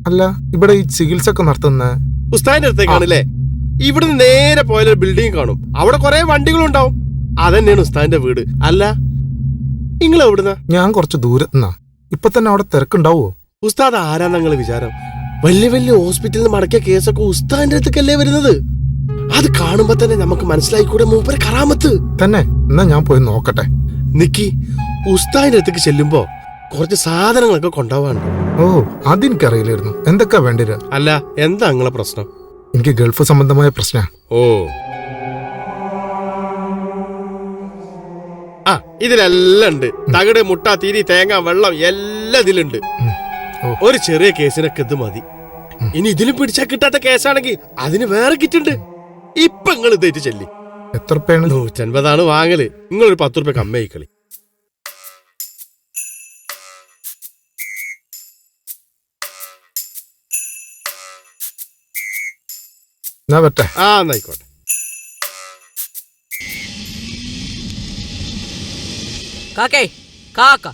അല്ല ഇവിടെ ഈ ചികിത്സ ഒക്കെ നടത്തുന്ന ഉസ്താദിന്റെ അടുത്തേക്കാണല്ലേ? ഇവിടുന്ന് നേരെ പോയാലൊരു ബിൽഡിംഗ് കാണും. അവിടെ കുറെ വണ്ടികളുണ്ടാവും. അതന്നെയാണ് ഉസ്താദിന്റെ വീട്. അല്ല നിങ്ങൾ എവിടുന്ന? ഞാൻ കുറച്ച് ദൂരത്തുനിന്നാ. ഇപ്പൊ തന്നെ അവിടെ തിരക്കുണ്ടാവോ? ഉസ്താദ് ആരാ നിങ്ങള് വിചാരം? വലിയ വലിയ ഹോസ്പിറ്റലിൽ നിന്ന് മടക്കിയ കേസൊക്കെ ഉസ്താദിന്റെ അടുത്തേക്കല്ലേ വരുന്നത്. അത് കാണുമ്പോ തന്നെ നമുക്ക് മനസ്സിലായിക്കൂടെ മൂപ്പരെ കറാമത്ത് തന്നെ. എന്നാ ഞാൻ പോയി നോക്കട്ടെ. നിക്കി, ഉസ്താദിന്റെ അടുത്തേക്ക് ചെല്ലുമ്പോ കുറച്ച് സാധനങ്ങളൊക്കെ കൊണ്ടുപോവാണ്ട്. ഓ, അതെനിക്കറിയില്ലായിരുന്നു. എന്തൊക്കെയാ വേണ്ടിര? അല്ല, എന്താ നിങ്ങളെ പ്രശ്നം? എനിക്ക് ഗൾഫ് സംബന്ധമായ പ്രശ്ന. ഓ, ആ ഇതിലെല്ലാം ഉണ്ട്. തകിട്, മുട്ട, തിരി, തേങ്ങ, വെള്ളം എല്ലാം ഇതിലുണ്ട്. ഒരു ചെറിയ കേസിനൊക്കെ ഇത് മതി. ഇനി ഇതിലും പിടിച്ചാൽ കിട്ടാത്ത കേസാണെങ്കിൽ അതിന് വേറെ കിറ്റുണ്ട്. ഇപ്പൊ നിങ്ങൾ ഇതേറ്റ് ചെല്ലി. എത്ര രൂപയാണ്? 150 വാങ്ങല്. നിങ്ങളൊരു 10 രൂപ കമ്മയിക്കളി. ആ എന്നായിക്കോട്ടെ. കാക്കേ കാക്ക,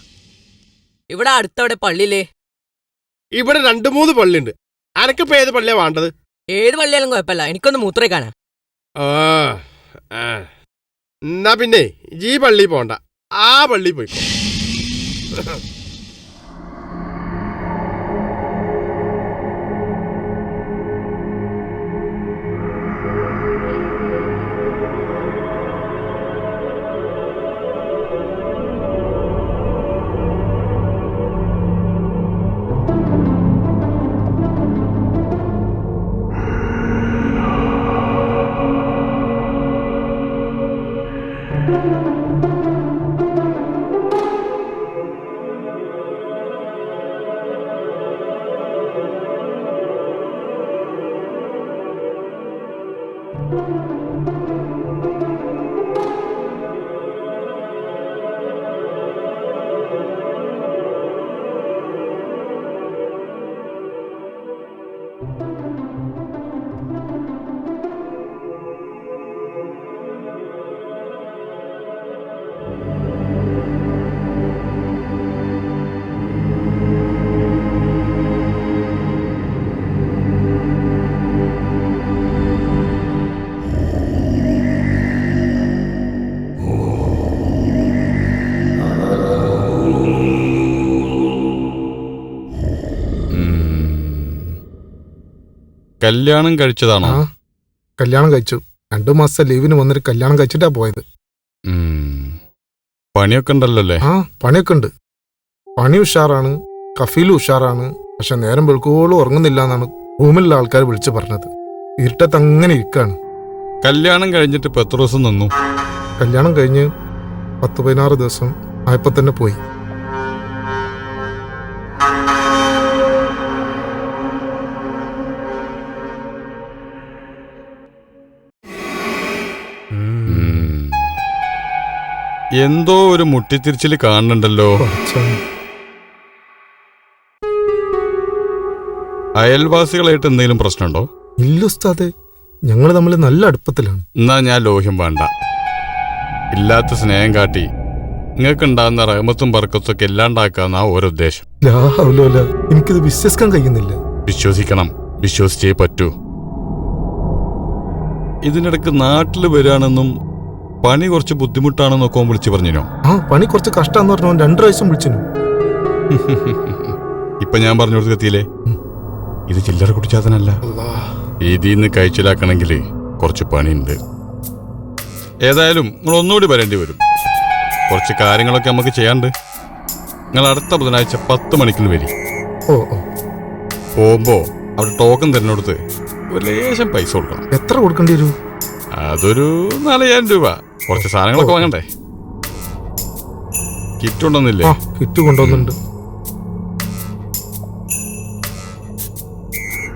ഇവിടെ അടുത്തവിടെ പള്ളിയില്ലേ? ഇവിടെ 2-3 പള്ളിയുണ്ട്. അനക്കിപ്പോ ഏത് പള്ളിയാ വേണ്ടത്? ഏത് പള്ളിയാലും കുഴപ്പമില്ല, എനിക്കൊന്ന് മൂത്രയ്ക്കാനാ. എന്നാ പിന്നെ ഈ പള്ളി പോണ്ട, ആ പള്ളി പോയിക്കോ. കല്യാണം കഴിച്ചതാണോ? കല്യാണം കഴിച്ചു. 2 മാസം ലീവിന് വന്നിട്ട് കല്യാണം കഴിച്ചിട്ടാ പോയത്. പണിയൊക്കെ ഉണ്ടല്ലോ അല്ലേ? ആ, പണിയൊക്കെ ഉണ്ട്. പണി ഉഷാറാണ്, കഫീലും ഉഷാറാണ്. പക്ഷെ നേരം വെളുക്കോളം ഉറങ്ങുന്നില്ല എന്നാണ് റൂമിലുള്ള ആൾക്കാർ വിളിച്ചു പറഞ്ഞത്. ഇരുട്ടത്ത് അങ്ങനെ ഇരിക്കാണ്. കല്യാണം കഴിഞ്ഞിട്ട് ഇപ്പൊ എത്ര ദിവസം നിന്നു? കല്യാണം കഴിഞ്ഞ് 10-16 ദിവസം ആയപ്പോ തന്നെ പോയി. എന്തോ ഒരു മുട്ടിത്തിരിച്ചില് കാണുന്നുണ്ടല്ലോ. അയൽവാസികളായിട്ട് എന്തെങ്കിലും പ്രശ്നമുണ്ടോ? ഇല്ല ഉസ്താദേ, ഞങ്ങൾ തമ്മിൽ നല്ല അടുപ്പത്തിലാണ്. എന്നാ ഞാൻ ലോഹ്യം വേണ്ട. ഇല്ലാത്ത സ്നേഹം കാട്ടി നിങ്ങൾക്കുണ്ടാകുന്ന റഹ്മത്തും ബർക്കത്തും ഒക്കെ ഇല്ലാണ്ടാക്കാന്നാ ഓരോ ഉദ്ദേശം. എനിക്കിത് വിശ്വസിക്കാൻ കഴിയുന്നില്ല. വിശ്വസിക്കണം, വിശ്വസിച്ചേ പറ്റൂ. ഇതിനിടക്ക് നാട്ടിൽ വരികയാണെന്നും പണി കുറച്ച് ബുദ്ധിമുട്ടാണെന്നൊക്കെ വിളിച്ചു പറഞ്ഞോ? ആ, പണി കുറച്ച് കഷ്ടാന്ന് പറഞ്ഞു 2 പ്രാവശ്യം വിളിച്ചു. ഇപ്പൊ ഞാൻ പറഞ്ഞു കൊടുത്തെത്തിയില്ലേ, ഇത് ചില്ലറ കുടിച്ചാതനല്ല. ഇതിന്ന് കഴിച്ചിലാക്കണമെങ്കിൽ കുറച്ച് പണിയുണ്ട്. ഏതായാലും നിങ്ങൾ ഒന്നുകൂടി വരേണ്ടി വരും. കുറച്ച് കാര്യങ്ങളൊക്കെ നമുക്ക് ചെയ്യാണ്ട്. നിങ്ങൾ അടുത്ത ബുധനാഴ്ച 10 മണിക്ക് വരി. പോകുമ്പോ അവിടെ ടോക്കൺ തരുന്നിടത്ത് ഒരു ലേശം പൈസ കൊടുക്കണം. എത്ര കൊടുക്കേണ്ടി വരും? അതൊരു 4000 രൂപ. കുറച്ച് സാധനങ്ങളൊക്കെ വാങ്ങണ്ടേ? കിറ്റ് ഉണ്ടോന്നില്ലേ? കിറ്റ് കൊണ്ടുവന്നുണ്ട്.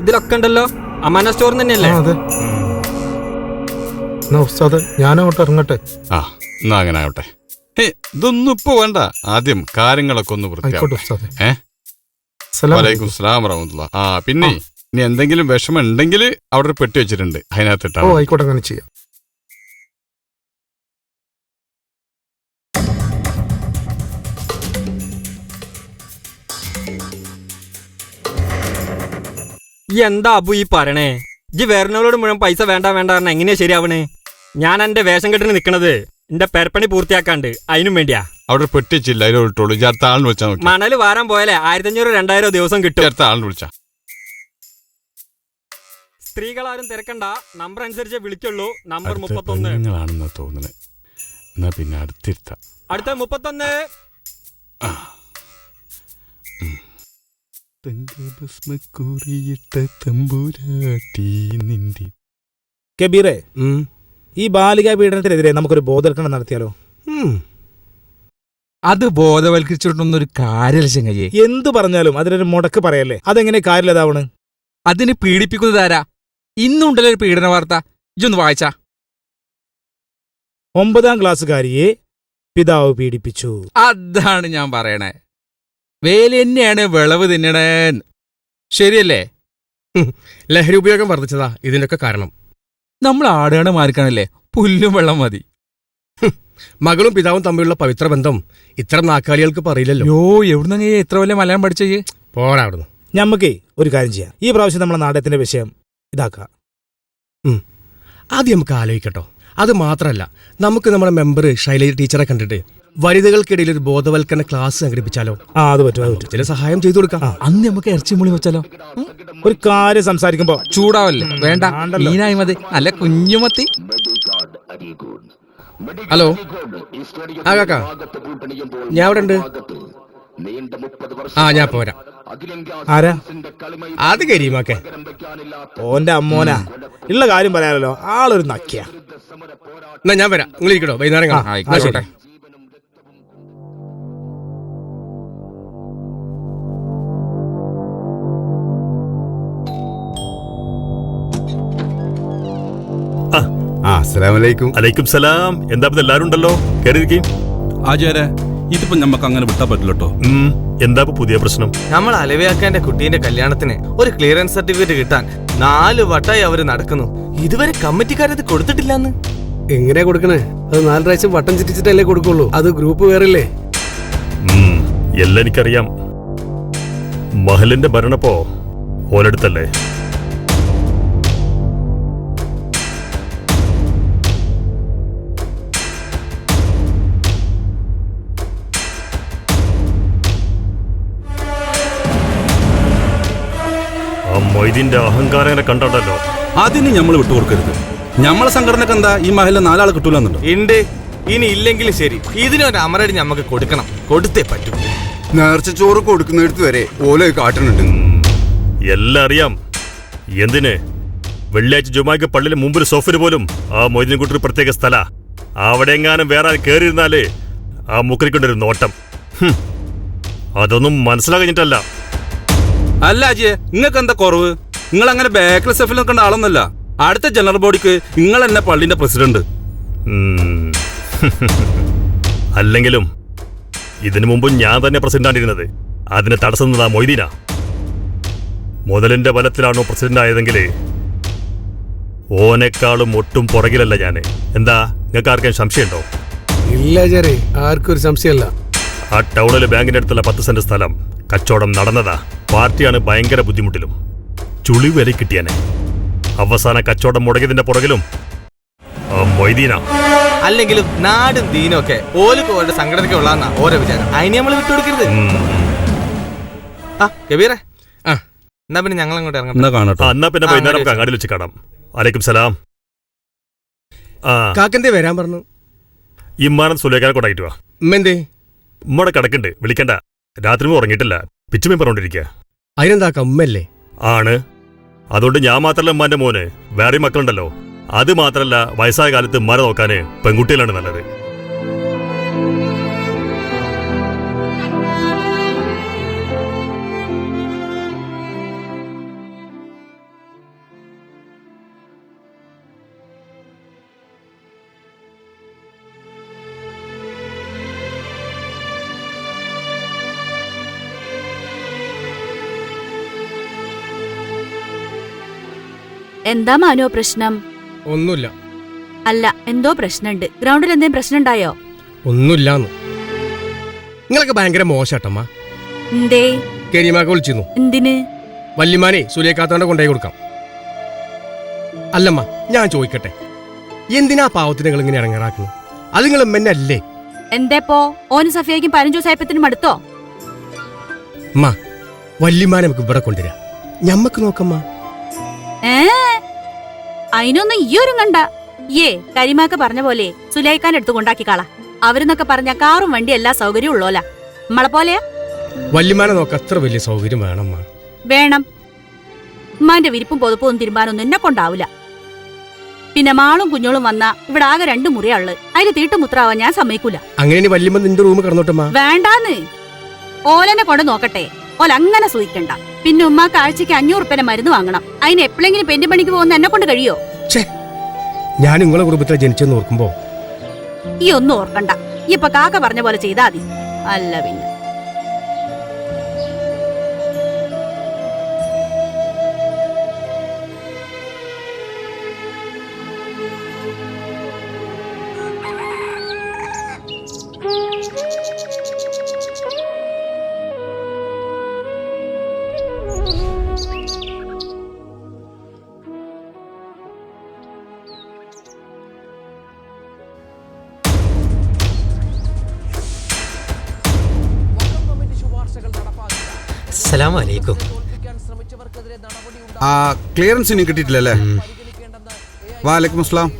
ഇതിലൊക്കെ ഉണ്ടല്ലോ. അമാന സ്റ്റോർ തന്നെയല്ലേ? അതെ. ഞാനങ്ങോട്ട് ഇറങ്ങട്ടെ. ആ, എന്നാ അങ്ങനെ ആവട്ടെ. ഇതൊന്നും ഇപ്പൊ വേണ്ട. ആദ്യം കാര്യങ്ങളൊക്കെ ഒന്ന് വൃത്തിയാക്കട്ടെ. വലൈക്കും സ്ലാം വറഹ്മത്തുള്ളാഹി. ആ പിന്നെ ഇനി എന്തെങ്കിലും വിഷമം ഉണ്ടെങ്കിൽ അവിടെ ഒരു പെട്ടി വെച്ചിട്ടുണ്ട്, അതിനകത്ത് ഇട്ടാ. ആയിക്കോട്ടെ, അങ്ങനെ ചെയ്യാം. ഈ എന്താ അബു ഈ പറയണേ? ഇജ്ജ് വേറെന്നോട് മുഴുവൻ പൈസ വേണ്ട വേണ്ട പറഞ്ഞ എങ്ങനെയാ ശരിയാവണേ? ഞാൻ എന്റെ വേഷം കെട്ടിന് നിക്കണത് എന്റെ പെരപ്പണി പൂർത്തിയാക്കാണ്ട് അതിനും വേണ്ടിയാ. അവിടെ പെട്ടിച്ചില്ല, അതിൽ ഇട്ടോളൂ. അടുത്ത ആളിന് വിളിച്ചാൽ നോക്കി. മണല് വാരാൻ പോയാലേ 1500-2000 ദിവസം കിട്ടും. അടുത്ത ആളിന് വിളിച്ചാ. സ്ത്രീകളാരും തിരക്കണ്ട, നമ്പർ അനുസരിച്ച് വിളിക്കുള്ളൂ. നമ്പർ 31. നിങ്ങളാണെന്നാ തോന്നുന്നത്. എന്നാ പിന്നെ അടുത്തിരുത്ത. അടുത്ത 31. കബീറെ, ഈ ബാലികാ പീഡനത്തിനെതിരെ നമുക്കൊരു ബോധവൽക്കരണം നടത്തിയാലോ? അത് ബോധവൽക്കരിച്ചിട്ടൊന്നൊരു കാര്യല്ല ചെങ്ങയ്യേ. എന്തു പറഞ്ഞാലും അതിനൊരു മുടക്ക് പറയല്ലേ, അതെങ്ങനെ കാര്യമില്ലതാവണ്? അതിന് പീഡിപ്പിക്കുന്നതാരാ? ഇന്നുണ്ടല്ലോ ഒരു പീഡന വാർത്ത, ഇജൊന്ന് വായിച്ചാ. 9ാം ക്ലാസ്സുകാരിയെ പിതാവ് പീഡിപ്പിച്ചു. അതാണ് ഞാൻ പറയണേ. വേല തന്നെയാണ് വിളവ് തിന്നണേ. ശരിയല്ലേ? ലഹരി ഉപയോഗം വർദ്ധിച്ചതാ ഇതിനൊക്കെ കാരണം. നമ്മൾ ആടുകയാണ് മാറിക്കാണല്ലേ, പുല്ലും വെള്ളം മതി. മകളും പിതാവും തമ്മിലുള്ള പവിത്ര ബന്ധം ഇത്തരം നാക്കാലികൾക്ക് പറയില്ലല്ലോ. യോ, എവിടുന്ന എത്ര വലിയ മലയാളം പഠിച്ചേ? പോരാ അവിടുന്ന്. ഞമ്മക്കേ ഒരു കാര്യം ചെയ്യാം, ഈ പ്രാവശ്യം നമ്മളെ നാടകത്തിന്റെ വിഷയം ഇതാക്കാം. ആദ്യം നമുക്ക് ആലോചിക്കട്ടോ. അത് മാത്രമല്ല, നമുക്ക് നമ്മുടെ മെമ്പർ ശൈലജ ടീച്ചറെ കണ്ടിട്ട് വനിതകൾക്കിടയിൽ ഒരു ബോധവൽക്കരണ ക്ലാസ് സംഘടിപ്പിച്ചാലോ? അത് പറ്റും. ചില സഹായം ചെയ്തു കൊടുക്കാം. അന്ന് നമുക്ക് ഇറച്ചി മുളി വെച്ചാലോ? ഒരു കാര്യം സംസാരിക്കുമ്പോ ചൂടാവല്ലേ? വേണ്ട, മീനായി മതി, നല്ല കുഞ്ഞുമത്തി. ഹലോ, ആ കാക്ക, ഞാൻ അവിടെ ഉണ്ട്. ഞാൻ പോരാ. ആരാ? അത് കരീമാക്കെ. ഓന്റെ അമ്മോനാ. ഉള്ള കാര്യം പറയാലോ, ആളൊരു നക്കിയ. എന്നാ ഞാൻ വരാം, നിങ്ങൾ ഇരിക്കട്ടോ, വൈകുന്നേരം കാണാം. ആയിക്കോട്ടെ. അലൈക്കും സലാം. എന്താ എല്ലാരും ഉണ്ടല്ലോ, കയറിയിരിക്കും. ആചാര്യ, ഇതിപ്പോ നമുക്ക് അങ്ങനെ വിട്ടാ പറ്റില്ലട്ടോ. എന്താ പുതിയ പ്രശ്നം? നമ്മൾ അലവിയാക്കാന്റെ കുട്ടീന്റെ കല്യാണത്തിന് ഒരു ക്ലിയറൻസ് സർട്ടിഫിക്കറ്റ് കിട്ടാൻ 4 വട്ടമായി അവര് നടക്കുന്നു. ഇതുവരെ കമ്മിറ്റിക്കാരത് കൊടുത്തിട്ടില്ലെന്ന്. എങ്ങനെയാ കൊടുക്കണേ? അത് 4 പ്രാവശ്യം വട്ടം ചുറ്റിച്ചിട്ടല്ലേ കൊടുക്കുള്ളൂ. അത് ഗ്രൂപ്പ് വേറല്ലേ? എല്ലാം എനിക്കറിയാം. മഹലിന്റെ ഭരണപ്പോ ഓലെടുത്തല്ലേ? ആ മൊയ്തീന്റെ അഹങ്കാരങ്ങളെ കണ്ടല്ലോ. അതിന് നമ്മൾ വിട്ടുകൊടുക്കരുത്. നമ്മളെ സംഘടനക്ക് എന്താ ഈ മഹലിൽ 4 ആളെ കിട്ടൂലെന്നുണ്ടോ? ഉണ്ട്. ഇനി ഇല്ലെങ്കിലും ശരി, ഇതിനൊരു അമരടി നമുക്ക് കൊടുക്കണം. കൊടുത്തേ പറ്റൂ. നേർച്ച ചോറ് കൊടുക്കുന്നിടത്ത് വരെ ഓല കാട്ടുന്നുണ്ട്. എല്ലാം അറിയാം. എന്തിന്? വെള്ളിയാഴ്ച ജുമാക്ക് പള്ളിയിലെ മുമ്പിൽ സോഫിന് പോലും ആ മൊയ്തീൻ കുട്ടി പ്രത്യേക സ്ഥല. അവിടെ എങ്ങാനും വേറെ കയറിയിരുന്നാലേ ആ മുക്കരിക്കൊണ്ടൊരു നോട്ടം. അതൊന്നും മനസ്സിലാകഞ്ഞിട്ടല്ല. അല്ല അജിയെ, നിങ്ങൾക്ക് എന്താ കുറവ്? നിങ്ങൾ അങ്ങനെ ബാക്കിലെ സെഫിൽ നിൽക്കേണ്ട ആളൊന്നല്ല. അടുത്ത ജനറൽ ബോഡിക്ക് നിങ്ങൾ തന്നെ പള്ളിന്റെ പ്രസിഡന്റ്. അല്ലെങ്കിലും ഇതിനു മുമ്പ് ഞാൻ തന്നെ പ്രസിഡന്റാണ്ടിരുന്നത്. അതിന് തടസ്സം നിന്നതാ മൊയ്തീനാ. മുതലിന്റെ ബലത്തിലാണോ പ്രസിഡന്റ് ആയതെങ്കിൽ ഓനെക്കാളും ഒട്ടും പുറകിലല്ല ഞാന്. എന്താ, നിങ്ങൾക്ക് ആർക്കും സംശയമുണ്ടോ? ഇല്ല ആചാര്യ, ആർക്കും ഒരു സംശയമല്ല. ആ ടൗണിലെ ബാങ്കിന്റെ അടുത്തുള്ള 10 സെന്റ് സ്ഥലം കച്ചവടം നടന്നതാ. പാർട്ടിയാണ് ഭയങ്കര ബുദ്ധിമുട്ടിലും ചുളി വില കിട്ടിയാനെ. അവസാന കച്ചവടം മുടങ്ങിയതിന്റെ പുറകിലും മൊയ്തീനാ. അല്ലെങ്കിലും നാടും ദീനും ഒക്കെ ഓർക്ക് ഓരുടെ സംഘടനയ്ക്ക് ഉള്ളതെന്നാ ഓരോ വിചാരം. അതിന് നമ്മൾ വിട്ടുകൊടുക്കരുത്. കബീറെ, എന്നാ പിന്നെ ഞങ്ങൾ അങ്ങോട്ട് ഇറങ്ങാം. എന്നാ പിന്നെ വൈകുന്നേരം നമുക്ക് അങ്ങാടിയിൽ വെച്ച് കാണാം. അലൈക്കും സലാം. കാക്കന്തേ വരാൻ പറഞ്ഞു? ഇമ്മാനം സുലേഖാനെ കൊണ്ടായിട്ട് വാ. ഉമ്മെന്തേ? ഉമ്മടെ കിടക്കുണ്ട്, വിളിക്കണ്ട. രാത്രി ഉറങ്ങിയിട്ടില്ല, പിച്ചുമീൻ പറഞ്ഞോണ്ടിരിക്കുക. അതിനെന്താ, ഉമ്മല്ലേ? ആണ്. അതുകൊണ്ട് ഞാൻ മാത്രല്ല ഉമ്മാന്റെ മോന്, വേറെ മക്കളുണ്ടല്ലോ. അത് മാത്രല്ല, വയസ്സായ കാലത്ത് ഉമ്മാരെ നോക്കാന് പെൺകുട്ടികളാണ് നല്ലത്. എന്താ മാനോ പ്രശ്നം? ഒന്നുമില്ല. അല്ല, എന്തോ പ്രശ്നമുണ്ട്. ഗ്രൗണ്ടിൽ എന്തെങ്കിലും പ്രശ്നം ഉണ്ടായോ? ഒന്നുമില്ലാന്ന്. നിങ്ങളൊക്കെ ഭയങ്കര മോശട്ടമ്മ. എന്തേ? കരീമാക്ക് വിളിച്ചിരുന്നു. എന്തിന്? വല്യമാനെ സുലേഖാത്തോടെ കൊണ്ടുപോയി കൊടുക്കാം. അല്ലമ്മ, ഞാൻ ചോദിക്കട്ടെ, എന്തിനാ പാവത്തിന് നിങ്ങൾ ഇങ്ങനെ ഇറങ്ങാറാക്കുന്നത്? അത് നിങ്ങൾ മെന്നല്ലേ? എന്തേപ്പോ ഓന് സഫിയയ്ക്കും 15 ദിവസമായപ്പത്തിനും അടുത്തോ? അമ്മ, വല്യമാനെ നമുക്ക് ഇവിടെ കൊണ്ടുവരാം. ഞമ്മക്ക് നോക്കമ്മ. അതിനൊന്നും ഈയൊരും കണ്ട. കരിമാക്ക പറഞ്ഞ പോലെ സുലൈഖാൻ എടുത്ത് കൊണ്ടാക്കിക്കാളാ. അവരെന്നൊക്കെ പറഞ്ഞ കാറും വണ്ടി എല്ലാ സൗകര്യവും ഉള്ളോല. നമ്മളെ പോലെയാ? വല്യമാനെ നോക്ക അത്ര വലിയ സൗകര്യം വേണമ്മ. വേണം. ഉമ്മാന്റെ വിരിപ്പും പൊതുപ്പും തിരുമ്പാനൊന്നും എന്നെ കൊണ്ടാവൂല. പിന്നെ മാളും കുഞ്ഞോളും വന്നാ ഇവിടെ ആകെ 2 മുറിയാ ഉള്ളത്. അതിന് തീട്ടുമുത്രാവാൻ ഞാൻ സമ്മതിക്കൂല. അങ്ങനെ വല്യമ്മ നിന്റെ റൂം കിടന്നോട്ടമ്മ. വേണ്ടാന്ന്. ഓലെന്നെ കൊണ്ട് നോക്കട്ടെ. ഓല അങ്ങനെ സൂഹിക്കണ്ട. പിന്നെ ഉമ്മാക്ക് ആഴ്ചക്ക് 500 ഉറുപ്പിന്റെ മരുന്ന് വാങ്ങണം. അതിന് എപ്പോഴെങ്കിലും പെയിന്റ് പണിക്ക് പോകുന്ന എന്നെ കൊണ്ട് കഴിയോ? ഞാൻ നിങ്ങളെ കുടുംബത്തിൽ ജനിച്ചെന്ന് ഓർക്കുമ്പോ ഈ ഒന്നും ഓർക്കണ്ട. ഈ ഇപ്പൊ കാക്ക പറഞ്ഞ പോലെ ചെയ്താ മതി. അല്ല പിന്നെ അസ്സലാമലൈക്കും. ക്ലിയറൻസ് ഇനി കിട്ടിയിട്ടില്ലല്ലേ? വാലൈക്കും അസ്സലാം.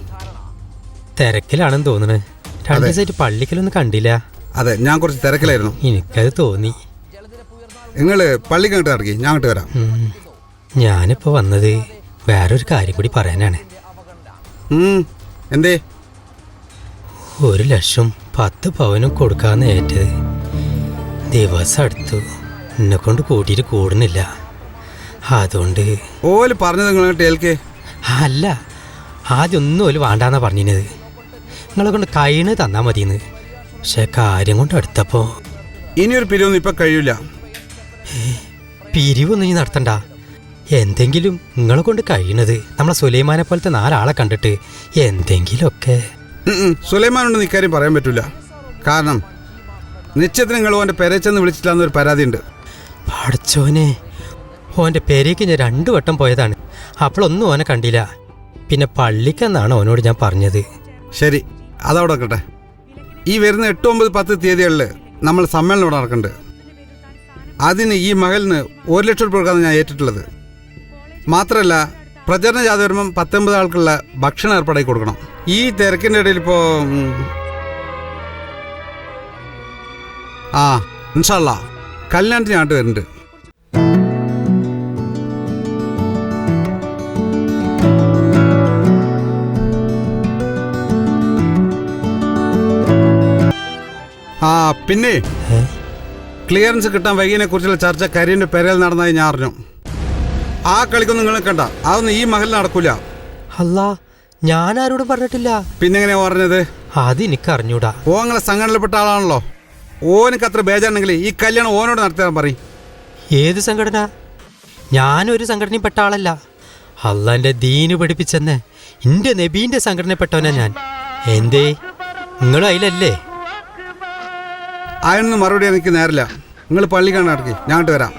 തിരക്കിലാണെന്ന് തോന്നുന്നു. 2 ദിവസമായിട്ട് പള്ളിക്കലൊന്നും കണ്ടില്ല. അതെ, ഞാൻ കുറച്ച് തിരക്കിലായിരുന്നു. എനിക്കത് തോന്നി. നിങ്ങള് പള്ളിക്ക് അങ്ങോട്ട് ഇറങ്ങി, ഞാൻ അങ്ങോട്ട് വരാം. ഞാനിപ്പോ വന്നത് വേറൊരു കാര്യം കൂടി പറയാനാണ്. എന്തേ? 1 ലക്ഷം 10 പവനും കൊടുക്കാന്ന് ഏറ്റത്. ദിവസം അടുത്തു. എന്നെ കൊണ്ട് കൂട്ടിയിട്ട് കൂടുന്നില്ല. അതുകൊണ്ട് ഓല് പറഞ്ഞത് നിങ്ങൾ ഏൽക്കേ? അല്ല, ആദ്യം ഒന്നും ഓല് വേണ്ടാന്നാ പറഞ്ഞിരുന്നത്. നിങ്ങളെ കൊണ്ട് കൈണ് തന്നാ മതിയെന്ന്. പക്ഷെ കാര്യം കൊണ്ട് അടുത്തപ്പോ ഇനിയൊരു പിരിവൊന്നും ഇപ്പൊ കഴിയൂല. പിരിവൊന്നും ഇനി നടത്തണ്ട. എന്തെങ്കിലും നിങ്ങളെ കൊണ്ട് കഴിയണത് നമ്മളെ സുലൈമാനെ പോലത്തെ 4 ആളെ കണ്ടിട്ട് എന്തെങ്കിലുമൊക്കെ. സുലൈമാനോട് ഇക്കാര്യം പറയാൻ പറ്റൂല. കാരണം നിശ്ചയത്തിന് നിങ്ങൾ ഓൻ്റെ പെരച്ചെന്ന് വിളിച്ചിട്ടില്ലാന്നൊരു പരാതിയുണ്ട്. പഠിച്ചോനെ, ഓൻ്റെ പെരേക്ക് ഞാൻ 2 വട്ടം പോയതാണ്. അപ്പോഴൊന്നും ഓനെ കണ്ടില്ല. പിന്നെ പള്ളിക്കെന്നാണ് ഓനോട് ഞാൻ പറഞ്ഞത്. ശരി, അതവിടെ വെക്കട്ടെ. ഈ വരുന്ന 8, 9, 10 തീയതികളിൽ നമ്മൾ സമ്മേളനം ഇവിടെ നടക്കുന്നുണ്ട്. അതിന് ഈ മകളിന് 1 ലക്ഷം രൂപ കൊടുക്കാന്ന് ഞാൻ ഏറ്റിട്ടുള്ളത്. മാത്രമല്ല, പ്രചരണ ജാഥ വരുമ്പം 19 ആൾക്കുള്ള ഭക്ഷണം ഏർപ്പാടാക്കി കൊടുക്കണം. ഈ തിരക്കിൻ്റെ ഇടയിൽ ഇപ്പോൾ ഇൻഷാ അല്ലാ കല്യാണത്തിന് ഞാട്ട് വരുന്നുണ്ട്. പിന്നെ ക്ലിയറൻസ് കിട്ടാൻ വൈകിനെ കുറിച്ചുള്ള ചർച്ച കരിയന്റെ പെരയിൽ നടന്നതായി ഞാൻ അറിഞ്ഞു. ആ കളിക്കൊന്നും നിങ്ങൾ കണ്ട, അതൊന്നും ഈ മഹലിൽ നടക്കൂല. അല്ല, ഞാൻ ആരോടും പറഞ്ഞിട്ടില്ല. പിന്നെങ്ങനെയാ പറഞ്ഞത്? അത് എനിക്ക് അറിഞ്ഞൂടാ. ഓ അങ്ങനെ സംഘടനയിൽപ്പെട്ട ആളാണല്ലോ. ഓനക്ക് അത്ര ബേജാറുണ്ടെങ്കിൽ ഈ കല്യാണം ഓനോട് നടത്താൻ പറയും. ഏത് സംഘടന? ഞാനൊരു സംഘടനയിൽ പെട്ട ആളല്ല. അള്ളാന്റെ ദീന് പഠിപ്പിച്ചെന്ന് എൻ്റെ നബീൻ്റെ സംഘടനയിൽപ്പെട്ടവനാ ഞാൻ. എന്തേ, നിങ്ങളും അതിലല്ലേ? അതിനൊന്നും മറുപടി എനിക്ക് നേരില്ല. നിങ്ങൾ പള്ളി കാണാൻ നടക്കി, ഞാൻ അങ്ങോട്ട് വരാം.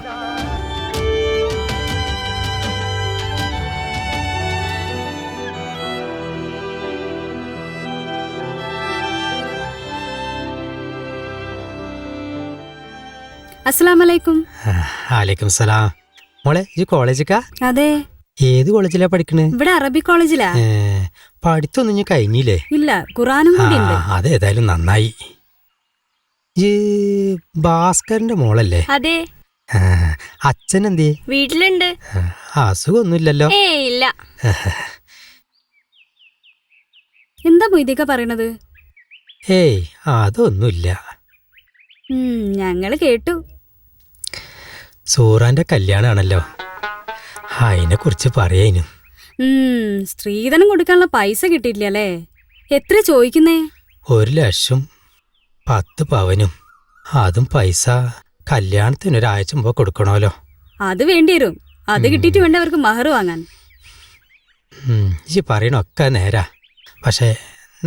അസ്സലാമലൈക്കും. വലൈക്കും സലാം. മോളെ, ഈ കോളേജിക്കാ? അതെ. ഏത് കോളേജിലാ പഠിക്കണേ? ഇവിടെ അറബി കോളേജിലാ. പഠിത്തൊന്നും ഞാൻ കഴിഞ്ഞില്ലേ? ഇല്ല, ഖുറാനും കൂടി ഉണ്ട്. അതേതായാലും നന്നായി. ഈ ഭാസ്കരന്റെ മോളല്ലേ? അതെ. അച്ഛൻ എന്തേ? വീട്ടിലുണ്ട്. അസുഖമൊന്നുമില്ലല്ലോ? ഇല്ല. എന്താ മൊയ്തീക്ക പറയണത്? ഏയ്, അതൊന്നുമില്ല. ഞങ്ങള് കേട്ടു. സൂറാന്റെ കല്യാണാണല്ലോ, അതിനെ കുറിച്ച് പറയാനും. സ്ത്രീധനം കൊടുക്കാനുള്ള പൈസ കിട്ടിയിട്ടില്ലല്ലേ? എത്ര ചോദിക്കുന്നേ? 1 ലക്ഷം 10 പവനും. അതും പൈസ കല്യാണത്തിന് 1 ആഴ്ച മുമ്പ് കൊടുക്കണമല്ലോ. അത് വേണ്ടി വരും. അത് കിട്ടിയിട്ട് വേണ്ട അവർക്ക് മഹർ വാങ്ങാൻ. ഈ പറയണൊക്കെ നേരാ. പക്ഷെ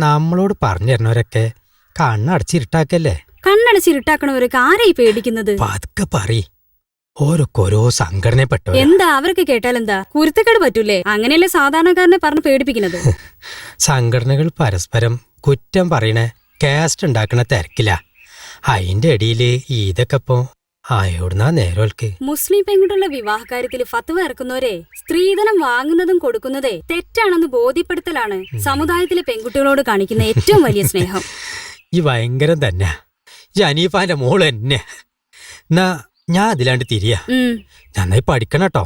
നമ്മളോട് പറഞ്ഞു തരണവരൊക്കെ കണ്ണടച്ചിരുട്ടാക്കല്ലേ? കണ്ണടച്ചിരുട്ടാക്കണവരൊക്കെ ആരായി പേടിക്കുന്നത്? പതുക്കെ പറ. ഓരോക്കോരോ സംഘടനപ്പെട്ടവ. എന്താ അവരൊക്കെ കേട്ടാലെന്താ? കുരുത്തക്കേട് പറ്റൂലേ? അങ്ങനെയല്ലേ സാധാരണക്കാരനെ പറഞ്ഞ് പേടിപ്പിക്കുന്നത്. സംഘടനകൾ പരസ്പരം കുറ്റം പറയണ കാസ്റ്റ് ഉണ്ടാക്കണ തിരക്കില്ല. അതിന്റെ ഇടയില് ഇതൊക്കെ ഇപ്പോ ആയോടുന്നാ നേരോൽക്ക്. മുസ്ലിം പെൺകുട്ടികളുടെ വിവാഹകാര്യത്തിൽ ഫത്വ ഇറക്കുന്നവരെ സ്ത്രീധനം വാങ്ങുന്നതും കൊടുക്കുന്നതേ തെറ്റാണെന്ന് ബോധ്യപ്പെടുത്തലാണ് സമുദായത്തിലെ പെൺകുട്ടികളോട് കാണിക്കുന്ന ഏറ്റവും വലിയ സ്നേഹം. ഈ ഭയങ്കരം തന്നെ. ഈ അനീഫാന്റെ മോള് തന്നെ. എന്നാ ഞാൻ അതിലാണ്ട് തിരിയാ. നന്നായി പഠിക്കണം കേട്ടോ.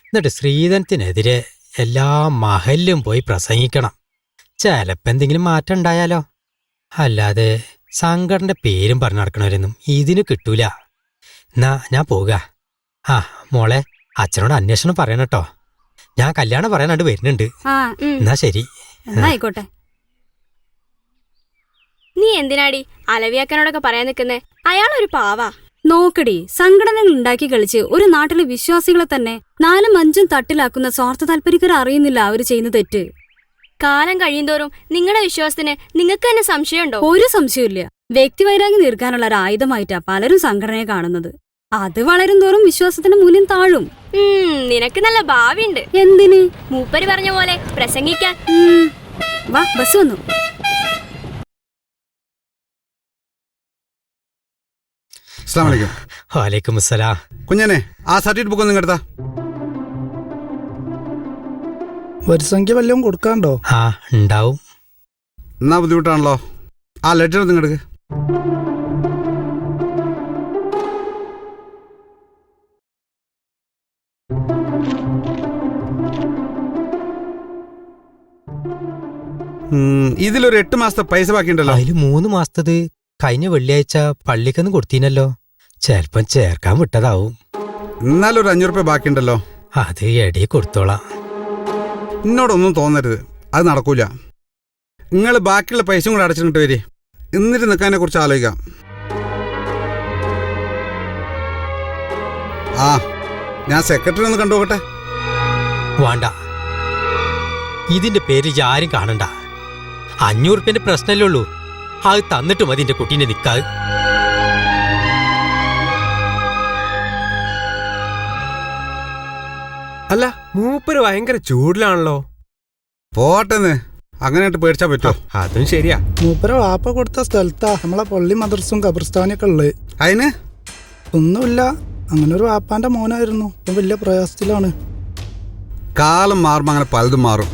എന്നിട്ട് സ്ത്രീധനത്തിനെതിരെ എല്ലാ മഹലിലും പോയി പ്രസംഗിക്കണം. ചിലപ്പോ എന്തെങ്കിലും മാറ്റം ഉണ്ടായാലോ. അല്ലാതെ സംഘടന്റെ പേരും പറഞ്ഞു നടക്കണവരൊന്നും ഇതിന് കിട്ടൂല. എന്നാ ഞാൻ പോവുക. ആ മോളെ, അച്ഛനോട് അന്വേഷണം പറയണം കേട്ടോ. ഞാൻ കല്യാണം പറയാനായിട്ട് വരുന്നുണ്ട്. എന്നാ ശരി. എന്നായിക്കോട്ടെ. നീ എന്തിനാടി അലവിയാക്കനോടൊക്കെ പറയാൻ നിൽക്കുന്നേ? അയാളൊരു പാവാ. നോക്കടി, സംഘടനകൾ ഉണ്ടാക്കി കളിച്ച് ഒരു നാട്ടിലെ വിശ്വാസികളെ തന്നെ 4-5 തട്ടിലാക്കുന്ന സ്വാർത്ഥ താല്പര്യക്കാർ അറിയുന്നില്ല അവര് ചെയ്യുന്ന തെറ്റ്. കാലം കഴിയുന്തോറും നിങ്ങളുടെ വിശ്വാസത്തിന് നിങ്ങൾക്ക് തന്നെ സംശയമുണ്ടോ? ഒരു സംശയമില്ല. വ്യക്തിവൈരാഗ്യം തീർക്കാനുള്ള ഒരു ആയുധമായിട്ടാ പലരും സംഘടനയെ കാണുന്നത്. അത് വളരും തോറും വിശ്വാസത്തിന്റെ മൂല്യം താഴും. നിനക്ക് നല്ല ഭാവിയുണ്ട്. എന്തിന്? മൂപ്പര് പറഞ്ഞ പോലെ പ്രസംഗിക്കാൻ. വാ, ബസ് വന്നു. വലൈക്കും അസ്സലാം. കുഞ്ഞനെ, ആ സർട്ടിഫിക്കറ്റ് ബുക്ക് ഒന്നും എടുത്താ. വരിസംഖ്യ വല്ലതും കൊടുക്കാണ്ടോ? ആ ഉണ്ടാവും. എന്നാ ബുദ്ധിമുട്ടാണല്ലോ. ആ ലെറ്റർ ഒന്നും എടുക്ക്. ഇതിലൊരു 8 മാസത്തെ പൈസ ബാക്കിയുണ്ടല്ലോ. അതില് 3 മാസത്തത് കഴിഞ്ഞ വെള്ളിയാഴ്ച പള്ളിക്കൊന്ന് കൊടുത്തീനല്ലോ. ചെലപ്പം ചേർക്കാൻ വിട്ടതാവും. എന്നാലും ഒരു 500 രൂപ ബാക്കിയുണ്ടല്ലോ. അത് എടേ കൊടുത്തോളാം. എന്നോടൊന്നും തോന്നരുത്, അത് നടക്കൂല. നിങ്ങൾ ബാക്കിയുള്ള പൈസയും കൂടെ അടച്ചിട്ട് വരി. എന്നിട്ട് നിൽക്കാനെ കുറിച്ച് ആലോചിക്കാം. ആ, ഞാൻ സെക്രട്ടറി ഒന്ന് കണ്ടുപോകട്ടെ. വേണ്ട, ഇതിന്റെ പേര് ആരും കാണണ്ട. 500 റുപ്യന്റെ പ്രശ്നമല്ലേ ഉള്ളൂ. അത് തന്നിട്ട് മതി എന്റെ കുട്ടീനെ നിക്കാ. അല്ല, മൂപ്പര് ഭയങ്കര ചൂടിലാണല്ലോ. പോട്ടെന്ന്, അങ്ങനെയായിട്ട് പേടിച്ചാ പറ്റുമോ? അതും ശരിയാ. മൂപ്പര വാപ്പ കൊടുത്ത സ്ഥലത്താ നമ്മളെ പള്ളി മദ്രസും ഖബർസ്ഥാനൊക്കെ ഉള്ളത്. അതിന് ഒന്നുമില്ല, അങ്ങനെ ഒരു വാപ്പാന്റെ മോനായിരുന്നു. ഇപ്പം വലിയ പ്രയാസത്തിലാണ്. കാലം മാറുമ്പോ അങ്ങനെ പലതും മാറും.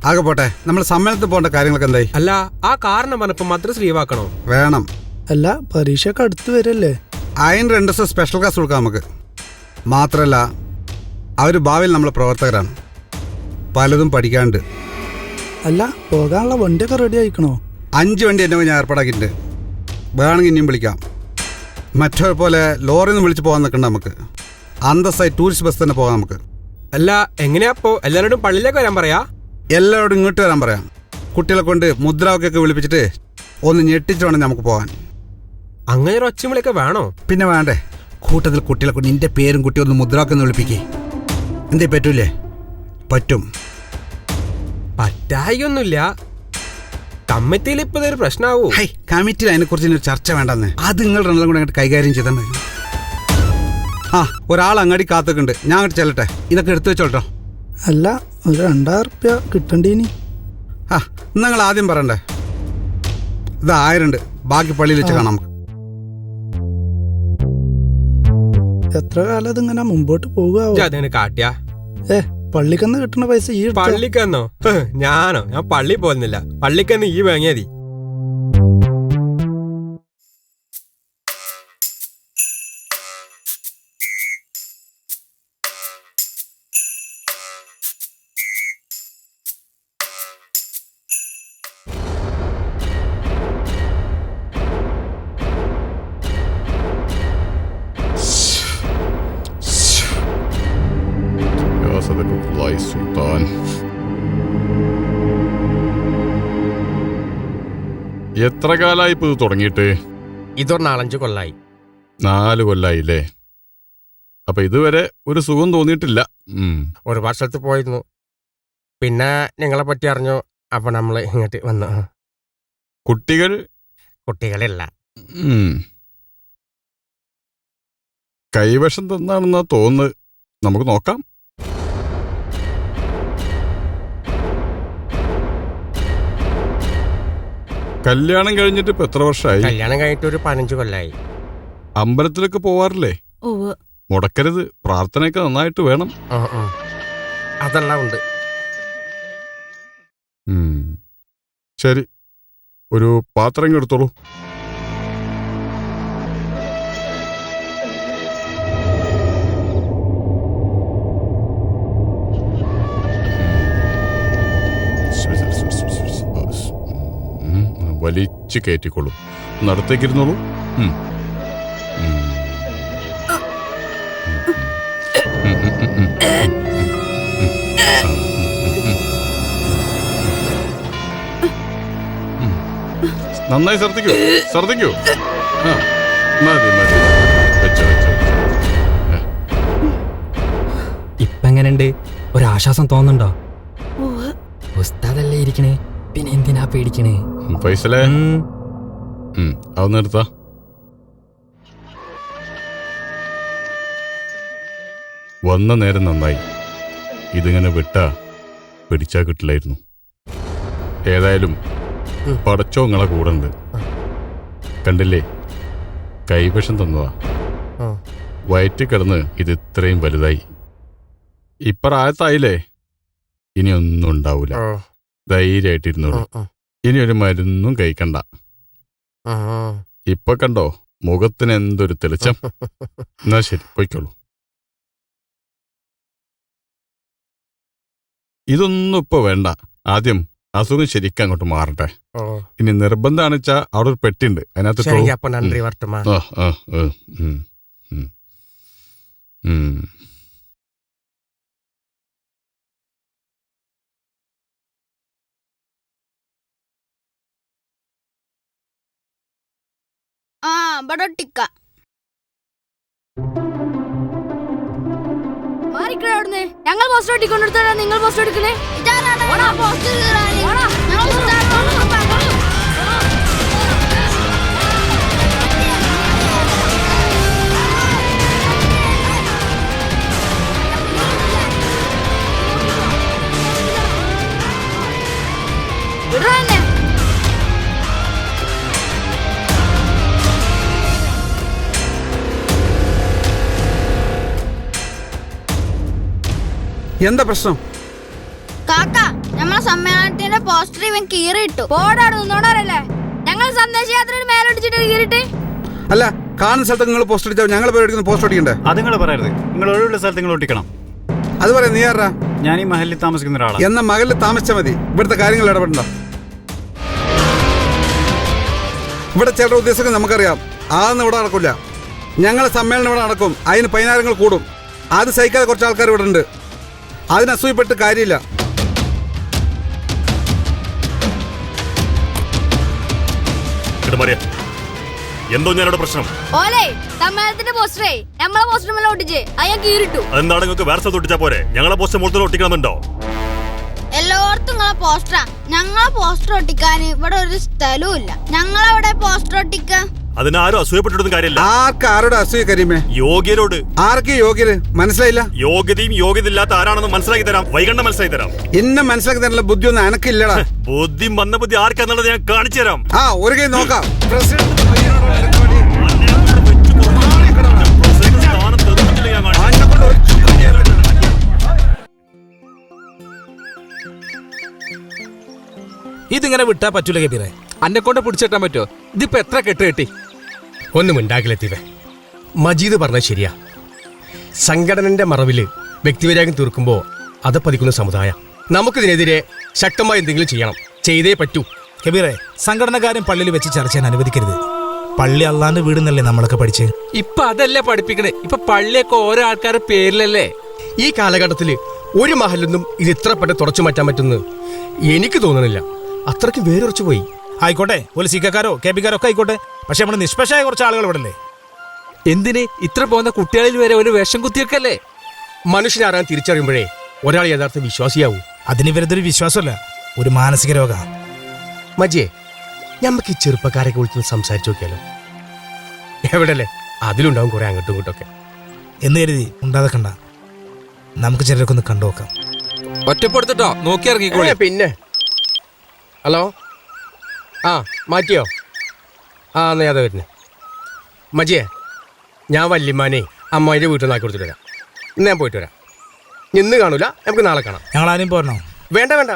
ആകെ പോട്ടെ, നമ്മൾ സമ്മേളനത്തിൽ പോകേണ്ട കാര്യങ്ങളൊക്കെ എന്തായി? അല്ല, ആ കാരണം പറഞ്ഞപ്പോ മദ്രസ് ലീവാക്കണോ? വേണം. അല്ല, പരീക്ഷയൊക്കെ അടുത്ത് വരല്ലേ. അതിന് 2 ദിവസം സ്പെഷ്യൽ ക്ലാസ് കൊടുക്കാം നമുക്ക്. മാത്രമല്ല, അവർ ഭാവിയിൽ നമ്മളെ പ്രവർത്തകരാണ്. പലതും പഠിക്കാണ്ട്. അല്ല, പോകാനുള്ള വണ്ടിയൊക്കെ റെഡി ആയിക്കണോ? 5 വണ്ടി എൻ്റെ ഞാൻ ഏർപ്പാടാക്കിയിട്ടുണ്ട്. വേണമെങ്കിൽ ഇനിയും വിളിക്കാം. മറ്റൊരു പോലെ ലോറിന്ന് വിളിച്ച് പോകാൻ നിൽക്കണ്ട. നമുക്ക് അന്തസ്സായി ടൂറിസ്റ്റ് ബസ് തന്നെ പോകാം നമുക്ക്. അല്ല, എങ്ങനെയാപ്പോ എല്ലാവരോടും പള്ളിയിലേക്ക് വരാൻ പറയാ? എല്ലാവരോടും ഇങ്ങോട്ട് വരാൻ പറയാം. കുട്ടികളെ കൊണ്ട് മുദ്രാവാക്യൊക്കെ വിളിപ്പിച്ചിട്ട് ഒന്ന് ഞെട്ടിച്ച് വേണം നമുക്ക് പോകാൻ. അങ്ങനെ ഒരു ഒച്ചവിളിയൊക്കെ വേണോ? പിന്നെ വേണ്ടേ, കൂട്ടത്തിൽ കുട്ടികളെ കൊണ്ട് നിന്റെ പേരും കുട്ടിയും ഒന്ന് മുദ്രാവാക്യം വിളിപ്പിക്കേ. എന്തേ പറ്റൂലേ? പറ്റും. പറ്റായൊന്നുമില്ല. കമ്മിറ്റിയിൽ ഇപ്പൊ ഇതൊരു പ്രശ്നമാവൂ. കമ്മിറ്റിയിൽ അതിനെക്കുറിച്ച് ഒരു ചർച്ച വേണ്ടെന്ന്. അത് നിങ്ങൾ രണ്ടും കൂടെ അങ്ങോട്ട് കൈകാര്യം ചെയ്താൽ മതി. ആ, ഒരാൾ അങ്ങാടി കാത്തുക്കുണ്ട്. ഞാൻ അങ്ങോട്ട് ചെല്ലട്ടെ. ഇതൊക്കെ എടുത്തു വെച്ചോട്ടോ. അല്ല, ഒരു 2000 റുപ്യ കിട്ടണ്ടീനി. ആ, നിങ്ങൾ ആദ്യം പറയണ്ടേ. ഇത് 1000 ഉണ്ട്. ബാക്കി പള്ളിയിൽ വെച്ച് കാണാം നമുക്ക്. എത്ര കാലം ഇതിങ്ങനെ മുമ്പോട്ട് പോകുക? കാട്ടിയാ പള്ളിക്കന്ന് കിട്ടുന്ന പൈസ ഈ പള്ളിക്കന്നോ? ഞാനോ? ഞാൻ പള്ളി പോകുന്നില്ല. പള്ളിക്കന്ന് ഈ വാങ്ങിയാതി. സുൽത്താൻ, എത്ര കാലായി ഇപ്പൊ ഇത് തുടങ്ങിയിട്ട്? ഇതൊരു 4-5 കൊല്ലായി. 4 കൊല്ലായില്ലേ? അപ്പൊ ഇതുവരെ ഒരു സുഖം തോന്നിയിട്ടില്ല. ഒരു വർഷത്തിൽ പോയിരുന്നു. പിന്നെ നിങ്ങളെ പറ്റി അറിഞ്ഞു. അപ്പൊ നമ്മള് ഇങ്ങോട്ട് വന്നു. കുട്ടികളില്ല. കൈവശം തന്നാണെന്നാ തോന്നുന്നത്. നമുക്ക് നോക്കാം. കല്യാണം കഴിഞ്ഞിട്ട് ഇപ്പൊ എത്ര വർഷമായി? കല്യാണം കഴിഞ്ഞിട്ട് ഒരു 15 കൊല്ലായി. അമ്പലത്തിലൊക്കെ പോവാറില്ലേ? മുടക്കരുത്, പ്രാർത്ഥനയൊക്കെ നന്നായിട്ട് വേണം. അതെല്ലാം ഉണ്ട്. ശരി, ഒരു പാത്രം എടുത്തോളൂ. വലിച്ച് കയറ്റിക്കൊള്ളൂ. നടത്തേക്കിരുന്നോളൂ. നന്നായി ഛർദിക്കൂ. മതി മതി, വെച്ചോ. ഇപ്പൊ എങ്ങനെയുണ്ട്? ഒരാശ്വാസം തോന്നുന്നുണ്ടോ? ഉസ്താദല്ലേ ഇരിക്കണേ, പിന്നെ എന്തിനാ പേടിക്കണേ? ഫൈസലേ, അതൊന്ന് എടുത്താ. വന്ന നേരം നന്നായി. ഇതിങ്ങനെ വിട്ടാ പിടിച്ചാ കിട്ടില്ലായിരുന്നു. ഏതായാലും പടച്ചോ നിങ്ങളെ കൂടെ ഉണ്ട്. കണ്ടില്ലേ, കൈവശം തന്നതാ. വയറ്റിൽ കിടന്ന് ഇത് ഇത്രയും വലുതായി. ഇപ്രായത്തായില്ലേ, ഇനി ഒന്നും ഉണ്ടാവൂല. ധൈര്യമായിട്ടിരുന്നോളൂ. ഇനി ഒരു മരുന്നും കഴിക്കണ്ട. ഇപ്പൊ കണ്ടോ മുഖത്തിന് എന്തൊരു തെളിച്ചം. എന്നാ ശരി, പോയിക്കോളൂ. ഇതൊന്നും ഇപ്പൊ വേണ്ട. ആദ്യം അസുഖം ശരിക്കും അങ്ങോട്ട് മാറട്ടെ. ഇനി നിർബന്ധമാണെന്ന് വെച്ചാ അവിടെ ഒരു പെട്ടിണ്ട്, അതിനകത്ത് നന്ദി വർത്തമാ. മാറിക്കടന്ന് ഞങ്ങൾ പോസ്റ്റ് ഒട്ടിക്കൊണ്ടിരുത്താ നിങ്ങൾ പോസ്റ്റ് എടുക്കണേ. എന്താ പ്രശ്നം? കാക്ക, നമ്മളെ സമ്മേളനത്തിന്റെ പോസ്റ്റർ ഇവൻ കീറിട്ടു. പോടാടുന്നോടല്ലേ ഞങ്ങൾ സന്ദേശയാത്രയുടെ മേലടിച്ചിട്ട് കീറിട്ട്. അല്ല, കാണുന്ന സ്ഥലത്ത് നിങ്ങൾ പോസ്റ്റ് അടിച്ചാൽ ഞങ്ങൾ പേരെടുക്കുന്ന പോസ്റ്റ് ഒട്ടിക്കണ്ടേ? അത് നിങ്ങൾ പറയരുത്. നിങ്ങൾ ഒഴിവുള്ള സ്ഥലത്ത് നിങ്ങൾ ഒട്ടിക്കണം. അത് പറയാം. നീ ആരാ? ഞാൻ ഈ മഹലിൽ താമസിക്കുന്ന ഒരാളാണ്. എന്ന മകളിൽ താമസിച്ചാൽ മതി, ഇവിടുത്തെ കാര്യങ്ങൾ ഇടപെടണ്ട. ഇവിടെ ചില ഉദ്ദേശങ്ങൾ നമുക്കറിയാം. അതൊന്നും ഇവിടെ നടക്കില്ല. ഞങ്ങളെ സമ്മേളനം ഇവിടെ നടക്കും, അതിന് 10,000 കൂടും. അത് സഹിക്കാതെ കുറച്ച് ആൾക്കാർ ഇവിടെ ഉണ്ട്. അതിന് അസൂയപ്പെട്ട് കാര്യമില്ല. എന്തോ ഞാനോട് പ്രശ്നം? സമ്മേളനത്തിന്റെ പോസ്റ്ററേ നമ്മളെ പോസ്റ്റർ മേലെ ഒട്ടിച്ച് അയാൾ കീറിട്ടു. അതെന്താണ് നിങ്ങൾക്ക് വേറെ സ്ഥലത്ത് ഒട്ടിച്ചാ പോരെ? ഞങ്ങളെ പോസ്റ്റർ മുകളിൽ ഒട്ടിക്കണമെന്നുണ്ടോ? എല്ലായിടത്തും നിങ്ങളെ പോസ്റ്ററാ. ഞങ്ങളെ പോസ്റ്റർ ഒട്ടിക്കാൻ ഇവിടെ ഒരു സ്ഥലവും ഇല്ല. ഞങ്ങളവിടെ പോസ്റ്റർ ഒട്ടിക്ക. അതിനാരും അസൂയപ്പെട്ടിട്ടൊന്നും കാര്യമില്ല. ആരുടെ അസൂയ കരീമേ? യോഗ്യരോട്. ആർക്ക് യോഗ്യര്? മനസ്സിലായില്ല. യോഗ്യതയും യോഗ്യത ഇല്ലാത്ത ആരാണെന്ന് മനസ്സിലാക്കി തരാം. വൈകണ്ഠ മനസ്സിലാക്കി തരാം. എന്നെ മനസ്സിലാക്കി തരാനുള്ള ബുദ്ധിയൊന്നും എനക്കില്ലടാ. ബുദ്ധി വന്ന ബുദ്ധി ആർക്കാന്നുള്ളത് ഞാൻ കാണിച്ചു തരാം. ഒരു കൈ നോക്കാം. ഇതിങ്ങനെ വിട്ടാ പറ്റൂല കബീറെ. അന്നെ കൊണ്ട് പിടിച്ചിട്ടാൻ പറ്റുമോ? ഇതിപ്പോ എത്ര കെട്ട് കെട്ടി? ഒന്നും ഉണ്ടാകില്ലെത്തീവേ. മജീദ് പറഞ്ഞത് ശരിയാ. സംഘടനന്റെ മറവില് വ്യക്തിവൈരാഗ്യം തീർക്കുമ്പോ അത് പതിക്കുന്ന സമുദായം. നമുക്കിതിനെതിരെ ശക്തമായി എന്തെങ്കിലും ചെയ്യണം. ചെയ്തേ പറ്റൂ. കബീറെ, സംഘടനക്കാരൻ പള്ളിയിൽ വെച്ച് ചർച്ച ചെയ്യാൻ അനുവദിക്കരുത്. പള്ളി അള്ളാന്റെ വീടെന്നല്ലേ നമ്മളൊക്കെ പഠിച്ച്. ഇപ്പൊ അതല്ലേ പഠിപ്പിക്കണേ. ഇപ്പൊ പള്ളിയൊക്കെ ഓരോ ആൾക്കാരുടെ പേരിലല്ലേ. ഈ കാലഘട്ടത്തില് ഒരു മഹലൊന്നും ഇത് ഇത്ര പെട്ടെന്ന് തുടച്ചു മാറ്റാൻ പറ്റുമെന്ന് എനിക്ക് തോന്നുന്നില്ല. അത്രയ്ക്ക് വേരുറച്ചു പോയി. ആയിക്കോട്ടെ, ഒരു സിക്കാരോ കേപിക്കാരോ ഒക്കെ ആയിക്കോട്ടെ. പക്ഷെ നമ്മുടെ നിഷ്പക്ഷമായ കുറച്ച് ആളുകൾ ഇവിടെ അല്ലേ. എന്തിന് ഇത്ര പോകുന്ന കുട്ടികളിൽ വരെ ഒരു വേഷം കുത്തിയൊക്കെയല്ലേ? മനുഷ്യനാരാൻ തിരിച്ചറിയുമ്പോഴേ ഒരാൾ യഥാർത്ഥ വിശ്വാസിയാവൂ. അതിന് വരുന്നൊരു വിശ്വാസമല്ല, ഒരു മാനസിക രോഗ. മജിയെ, ഞമ്മക്ക് ഈ ചെറുപ്പക്കാരൊക്കെ വിളിച്ച് സംസാരിച്ചു നോക്കിയാലോ? എവിടെയല്ലേ, അതിലുണ്ടാവും കുറെ അങ്ങോട്ടും ഇങ്ങോട്ടൊക്കെ. എന്ന് കരുതി ഉണ്ടാതെ കണ്ട നമുക്ക് ചിലരൊക്കെ ഒന്ന് കണ്ടു നോക്കാം. ഒറ്റപ്പെടുത്തിട്ടോ നോക്കി ഇറങ്ങിക്കോളെ. പിന്നെ ഹലോ ആ മാറ്റിയോ? ആ എന്നാ അതാ വരുന്നേ. മജിയെ ഞാൻ വല്യമ്മാനെ അമ്മായിൻ്റെ വീട്ടിൽ നിന്ന് ആക്കി കൊടുത്തിട്ട് വരാം. ഇന്ന് ഞാൻ പോയിട്ട് വരാം. ഇന്ന് കാണൂല, നമുക്ക് നാളെ കാണാം. ഞങ്ങളാരും പോരണോ? വേണ്ട വേണ്ട,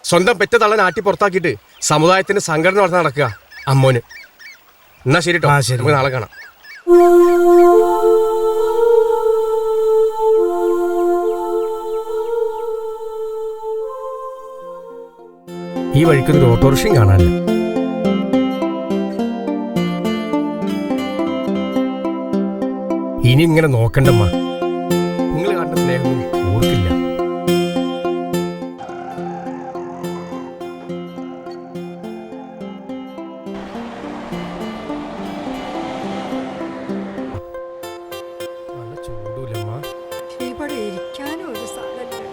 സ്വന്തം പെറ്റ തള്ള നാട്ടി പുറത്താക്കിയിട്ട് സമുദായത്തിന് സംഘടന വളർത്താൻ നടക്കുക അമ്മോന്. എന്നാ ശരി കേട്ടോ, നമുക്ക് നാളെ കാണാം. ഈ വഴിക്കൊരു ഓട്ടോറിക്ഷയും കാണാനില്ല. ഇനി ഇങ്ങനെ നോക്കണ്ടമ്മ, നിങ്ങൾ കണ്ട സ്നേഹമൊന്നും ഓർക്കില്ല. നല്ല ചൂടൂലമ്മ. ഇവിടെ ഇരിക്കാനും ഒരു സ്ഥലമില്ല.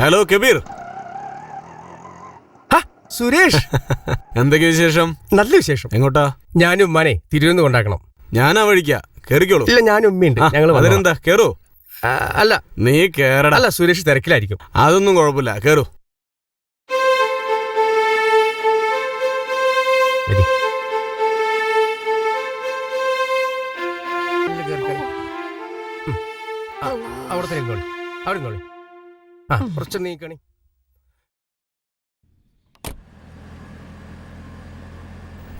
ഹലോ കബീർ. സുരേഷ്, എന്തൊക്കെ വിശേഷം? നല്ല വിശേഷം. എങ്ങോട്ടാ? ഞാനും ഉമ്മാനെ തിരുവനന്തപുരം കൊണ്ടാക്കണം. ഞാനാ വഴിക്കാ, കേറിക്കോളൂ. ഇല്ല, ഞാനും ഉമ്മയുണ്ട്. ഞങ്ങൾ അതിനെന്താ, കേറൂ. അല്ല നീ കേറടാ. അല്ല, സുരേഷ് തിരക്കിലായിരിക്കും. അതൊന്നും കുഴപ്പമില്ല, കേറൂ. അവിടെ തന്നെ ഇരുന്നോളി, അവിടെ ഇരുന്നോളി. ആ കുറച്ച് നീക്കണി.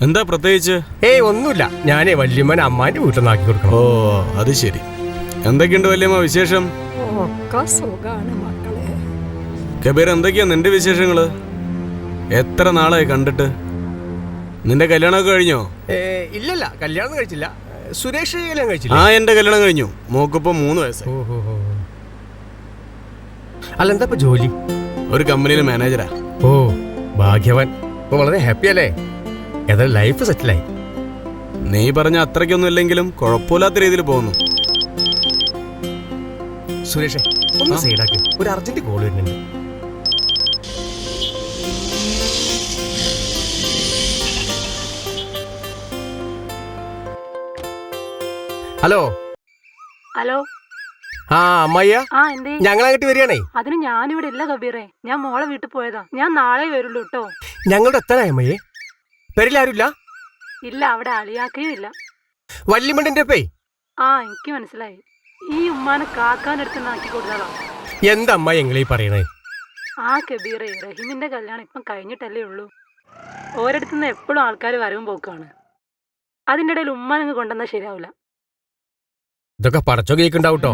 എന്താ പ്രത്യേകിച്ച്? ഒന്നുമില്ല, ഞാനേ വല്യമ്മനെ അമ്മാന്റെ വീട്ടിൽ നിന്ന് ആക്കി കൊടുക്കണം. ഓ അത് ശരി. എന്തൊക്കെയുണ്ട് വല്യമ്മ വിശേഷം? ഒക്കെ സുഖാണ് മക്കളെ. കബീർ, എന്തൊക്കെയാ നിന്റെ വിശേഷങ്ങള്? എത്ര നാളായി കണ്ടിട്ട്? നിന്റെ കല്യാണമൊക്കെ കഴിഞ്ഞോ? ഇല്ലല്ല, കല്യാണം കഴിച്ചില്ല. സുരേഷ് കല്യാണം കഴിച്ചില്ല. ആ, എന്റെ കല്യാണം കഴിഞ്ഞു. മോക്കിപ്പോ 3 വയസ്സ്. അല്ല, എന്താ ഇപ്പൊ ജോലി? ഒരു കമ്പനിയിലെ മാനേജരാ. ഓ ഭാഗ്യവാൻ. വളരെ ഹാപ്പി അല്ലേ? ഏതായാലും ലൈഫ് സെറ്റിലായി. നീ പറഞ്ഞ അത്രയ്ക്കൊന്നും ഇല്ലെങ്കിലും കുഴപ്പമില്ലാത്ത രീതിയിൽ പോകുന്നു. സുരേഷേ, ഒന്ന് സൈഡാക്കി, ഒരു അർജന്റ് കോൾ വരുന്നുണ്ട്. Hello hello. ആ അമ്മയ്യ, ആ എന്തേ? ഞങ്ങൾ അങ്ങോട്ട് വരികയാണേ. അതിന് ഞാനിവിടെ ഇല്ല കബീറേ, ഞാൻ മോളെ വീട്ടിൽ പോയതാ. ഞാൻ നാളെ വരുള്ളൂ കേട്ടോ. ഞങ്ങളുടെ എത്താനായി അമ്മയെ? പെരിലാരുമില്ല? ഇല്ല, അവിടെ അളിയാക്കയും ഇല്ല. വല്യമ്മന്റെ പേ? ആ എനിക്ക് മനസ്സിലായി. ഈ ഉമ്മാനെ കാക്കാനടുത്ത് നാക്കി കൊടുത്തതാ. എന്താ അമ്മ എങ്ങളീ പറയണേ? ആ കബീറേ, റഹീമിന്റെ കല്യാണം ഇപ്പം കഴിഞ്ഞിട്ടല്ലേ ഉള്ളൂ. ഓരോരുത്തുനിന്ന് എപ്പോഴും ആൾക്കാർ വരവും പോക്കാണ്. അതിൻ്റെ ഇടയിൽ ഉമ്മാനങ്ങ് കൊണ്ടുവന്നാൽ ശരിയാവില്ല. ഇതൊക്കെ പടച്ചോ കേക്കുണ്ടാവൂട്ടോ.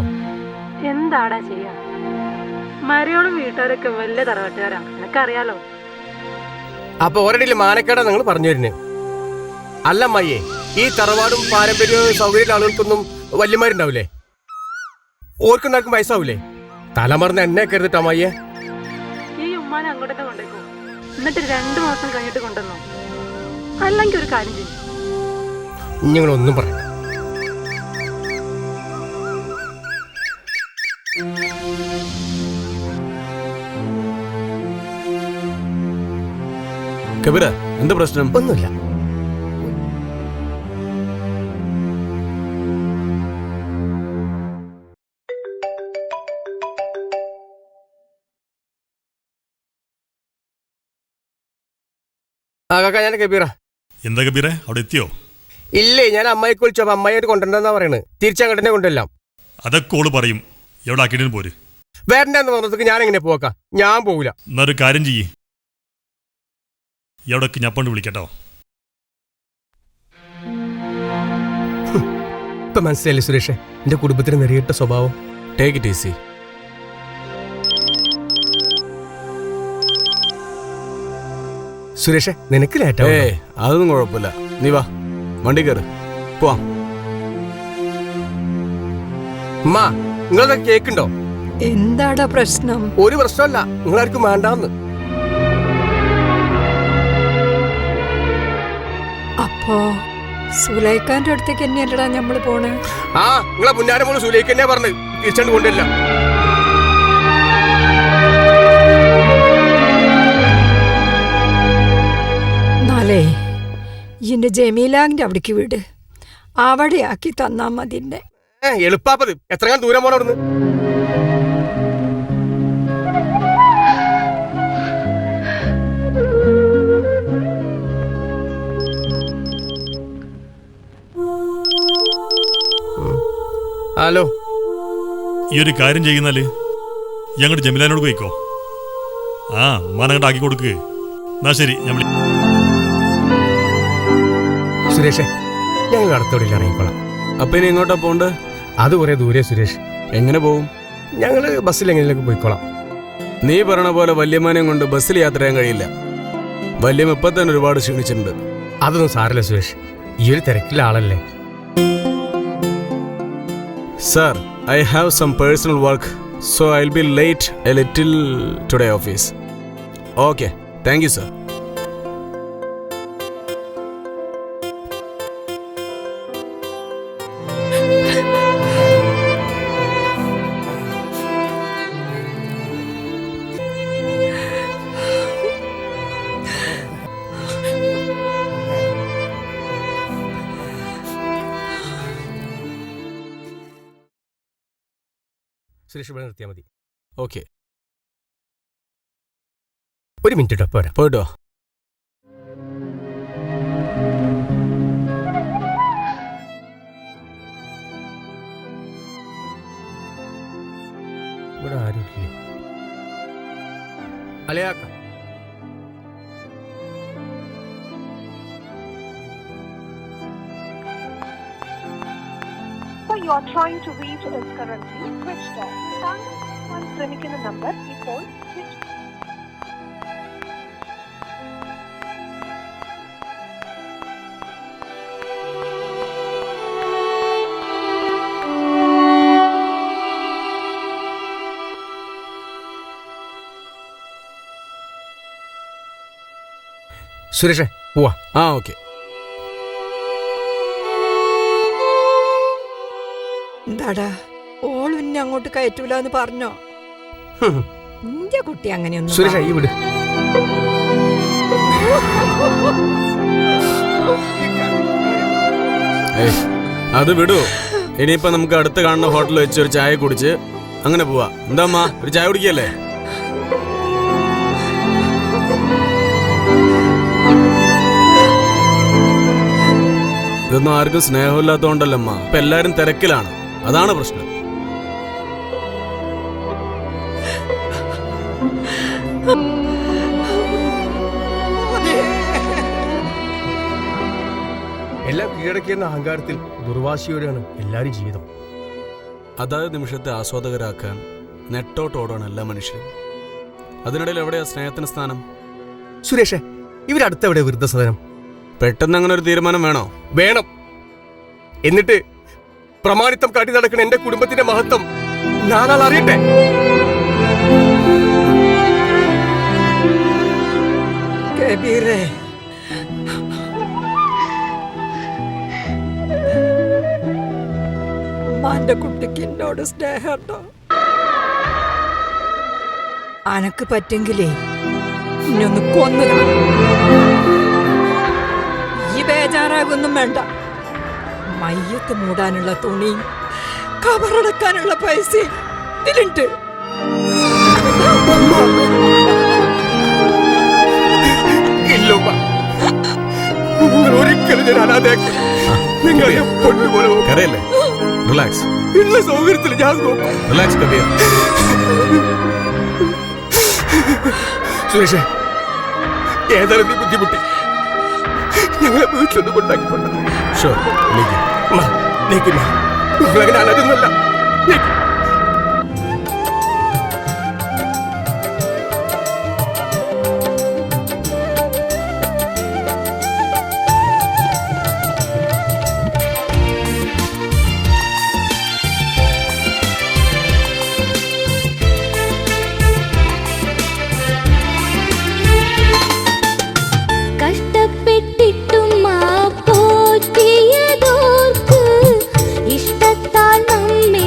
എന്താടാ ചെയ്യാ, മരയോളും വീട്ടുകാരൊക്കെ വലിയ തറവാട്ടുകാരാ, എനിക്കറിയാലോ. അപ്പൊ ഒരടിയിൽ മാനക്കേടാ നിങ്ങൾ പറഞ്ഞു വരുന്നേ? അല്ല അമ്മയെ, ഈ തറവാടും പാരമ്പര്യവും സൗകര്യമുള്ള ആളുകൾക്കൊന്നും വല്യമാരുണ്ടാവില്ലേ? ഓർക്കുന്നാർക്കും വയസ്സാവൂലേ? തലമറന്ന് എന്നെ കരുതിട്ട് അമ്മയെ. ഈ ഉമ്മാനെ അങ്ങോട്ട് തന്നെ കൊണ്ടേക്കോ, എന്നിട്ട് 2 മാസം കഴിഞ്ഞിട്ട് കൊണ്ടുവന്നോ. അല്ലെങ്കിൽ ഒരു കാര്യം ചെയ്യും. നിങ്ങളൊന്നും പറയണ്ട. കബീര, എന്താ പ്രശ്നം? ഒന്നുമില്ല. ആ കാക്ക, ഞാൻ കബീറ. എന്താ കബീറെ, അവിടെ എത്തിയോ? ഇല്ലേ, ഞാൻ അമ്മയെ വിളിച്ചു. അപ്പൊ അമ്മയായിട്ട് കൊണ്ടുവരണ്ടെന്നാ പറയണത്. തിരിച്ചങ്ങോട്ട് തന്നെ കൊണ്ടുവല്ലാം. അതൊക്കെ ഓള് പറയും. എവിടെ ആക്കിയിട്ട് പോര്. വരണ്ടെന്ന് പറഞ്ഞതൊക്കെ ഞാൻ എങ്ങനെ പോക്കാം? ഞാൻ പോവില്ല. എന്നൊരു കാര്യം ചെയ്യ്, എവിടൊക്കെ ഞപ്പണ്ട് വിളിക്കട്ടോ. ഇപ്പൊ മനസ്സിലായില്ലേ സുരേഷേ, എന്റെ കുടുംബത്തിന് നെറിയിട്ട സ്വഭാവം. Take it easy. സുരേഷേ, നിനക്ക് ലേറ്റാ? അതൊന്നും കുഴപ്പമില്ല. നീ വാ, വണ്ടി കയറ്, പോവാം. അമ്മ, നിങ്ങളതൊക്കെ കേക്കുണ്ടോ? എന്താടാ പ്രശ്നം? ഒരു പ്രശ്നമല്ല, നിങ്ങളാർക്കും വേണ്ടാന്ന്. അപ്പോ സുലൈഖാന്റെ അടുത്തേക്ക് തന്നെയല്ലടാ നമ്മള് പോണേ? ആ, നിങ്ങളെ മുന്നാരെ മോള് സുലൈഖ് തന്നെയാ പറഞ്ഞ് തിരിച്ചോണ്ട് കൊണ്ടില്ല. എന്നാലേ ഇതിന്റെ ജമീലാന്റെ അവിടേക്ക് വീട് അവിടെ ആക്കി തന്നാ മതി എന്നെ. എളുപ്പാപ്പത് എത്ര ദൂരം പോണ അവിടുന്ന്? ഹലോ, ഈ ഒരു കാര്യം ചെയ്യുന്നാല് ഞങ്ങളുടെ ജമീലാനോട് പോയിക്കോ. ആ ഉമ്മാനങ്ങോട്ട് ആക്കി കൊടുക്ക്. എന്നാ ശരി. സുരേഷേ, ഞങ്ങൾ അടുത്തോടെ ഇറങ്ങിക്കോളാം. അപ്പൊ ഇനി എങ്ങോട്ടാ പോണ്ട്? അത് കുറെ ദൂരെ സുരേഷ്. എങ്ങനെ പോവും? ഞങ്ങള് ബസ്സിൽ എങ്ങനെയൊക്കെ പോയിക്കോളാം. നീ പറഞ്ഞ പോലെ വല്യമാനെയും കൊണ്ട് ബസ്സിൽ യാത്ര ചെയ്യാൻ കഴിയില്ല. വല്യമ്മ ഇപ്പൊ തന്നെ ഒരുപാട് ക്ഷീണിച്ചിട്ടുണ്ട്. അതൊന്നും സാരല്ല സുരേഷ്, ഈ ഒരു തിരക്കിലെ ആളല്ലേ. Sir, I have some personal work, so I'll be late a little today office. Okay, thank you, sir. Suresh ഇവിടെ നിർത്തിയാൽ മതി. ഓക്കെ, ഒരു മിനിറ്റ് കേട്ടോ, പോരാ. പോയിട്ടോ. ഇവിടെ ആരുമില്ലേ? അലയാക്ക you are trying to reach is currently switched off. താങ്കൾ ശ്രമിക്കുന്ന നമ്പർ ഇപ്പോൾ switched. സുരേഷേ, പോവാ. ആ ഓക്കെ. എന്താടാ, ഓൾ പിന്നെ അങ്ങോട്ട് കയറ്റൂല എന്ന് പറഞ്ഞോ? നിന്റെ കുട്ടി അങ്ങനെയൊന്നും. സുരേഷ്, ഈ വിട്. അത് വിടൂ. ഇനിയിപ്പോ നമുക്ക് അടുത്ത് കാണുന്ന ഹോട്ടലിൽ വെച്ച് ഒരു ചായ കുടിച്ച് അങ്ങനെ പോവാ. എന്താ അമ്മ, ഒരു ചായ കുടിക്കല്ലേ? ഇതൊന്നും ആർക്കും സ്നേഹമില്ലാത്തതുകൊണ്ടല്ലമ്മ. ഇപ്പൊ എല്ലാരും തിരക്കിലാണ്, അതാണ് പ്രശ്നം. എല്ലാം കീഴടക്കിയെന്ന അഹങ്കാരത്തിൽ ദുർവാശിയോടെയാണ് എല്ലാരും ജീവിതം. അതായത് നിമിഷത്തെ ആസ്വാദകരാക്കാൻ നെട്ടോട്ടോടാണ് എല്ലാ മനുഷ്യരും. അതിനിടയിൽ എവിടെയാ സ്നേഹത്തിന് സ്ഥാനം? സുരേഷേ, ഇവരടുത്തെവിടെ വൃദ്ധസദനം? പെട്ടെന്ന് അങ്ങനെ ഒരു തീരുമാനം വേണോ? വേണം. എന്നിട്ട് പ്രമാണിത്വം കാട്ടി നടക്കുന്ന എന്റെ കുടുംബത്തിന്റെ മഹത്വം നാലാൾ അറിയട്ടെ. കബീറേ, ഉമ്മാന്റെ കുട്ടിക്ക് എന്നോട് സ്നേഹമുണ്ടോ? അനക്ക് പറ്റെങ്കിലേ ഇന്നൊന്ന് കൊന്നുക. ഈ ബേജാറാകൊന്നും വേണ്ട. മയ്യത്ത് മൂടാനുള്ള തുണിയും കബറടക്കാനുള്ള പൈസയും ഇതിലുണ്ട്. ഒരിക്കലും ഞാൻ അനാഥയാക്കി നിങ്ങളെ പൊന്നുപോലെ കരയല്ലേ? റിലാക്സ്. ഉള്ള സൗകര്യത്തിൽ ഞാൻ നോക്കും. റിലാക്സ് കബീർ. സുരേഷേ, ഏതായാലും നീ ബുദ്ധിമുട്ടി ഞങ്ങളെ വീട്ടിലൊന്നും കൊണ്ടാക്കിക്കൊണ്ട്. നിങ്ങളങ്ങനെ അനതൊന്നുമല്ല. ഇഷ്ടത്താൽ നമ്മെ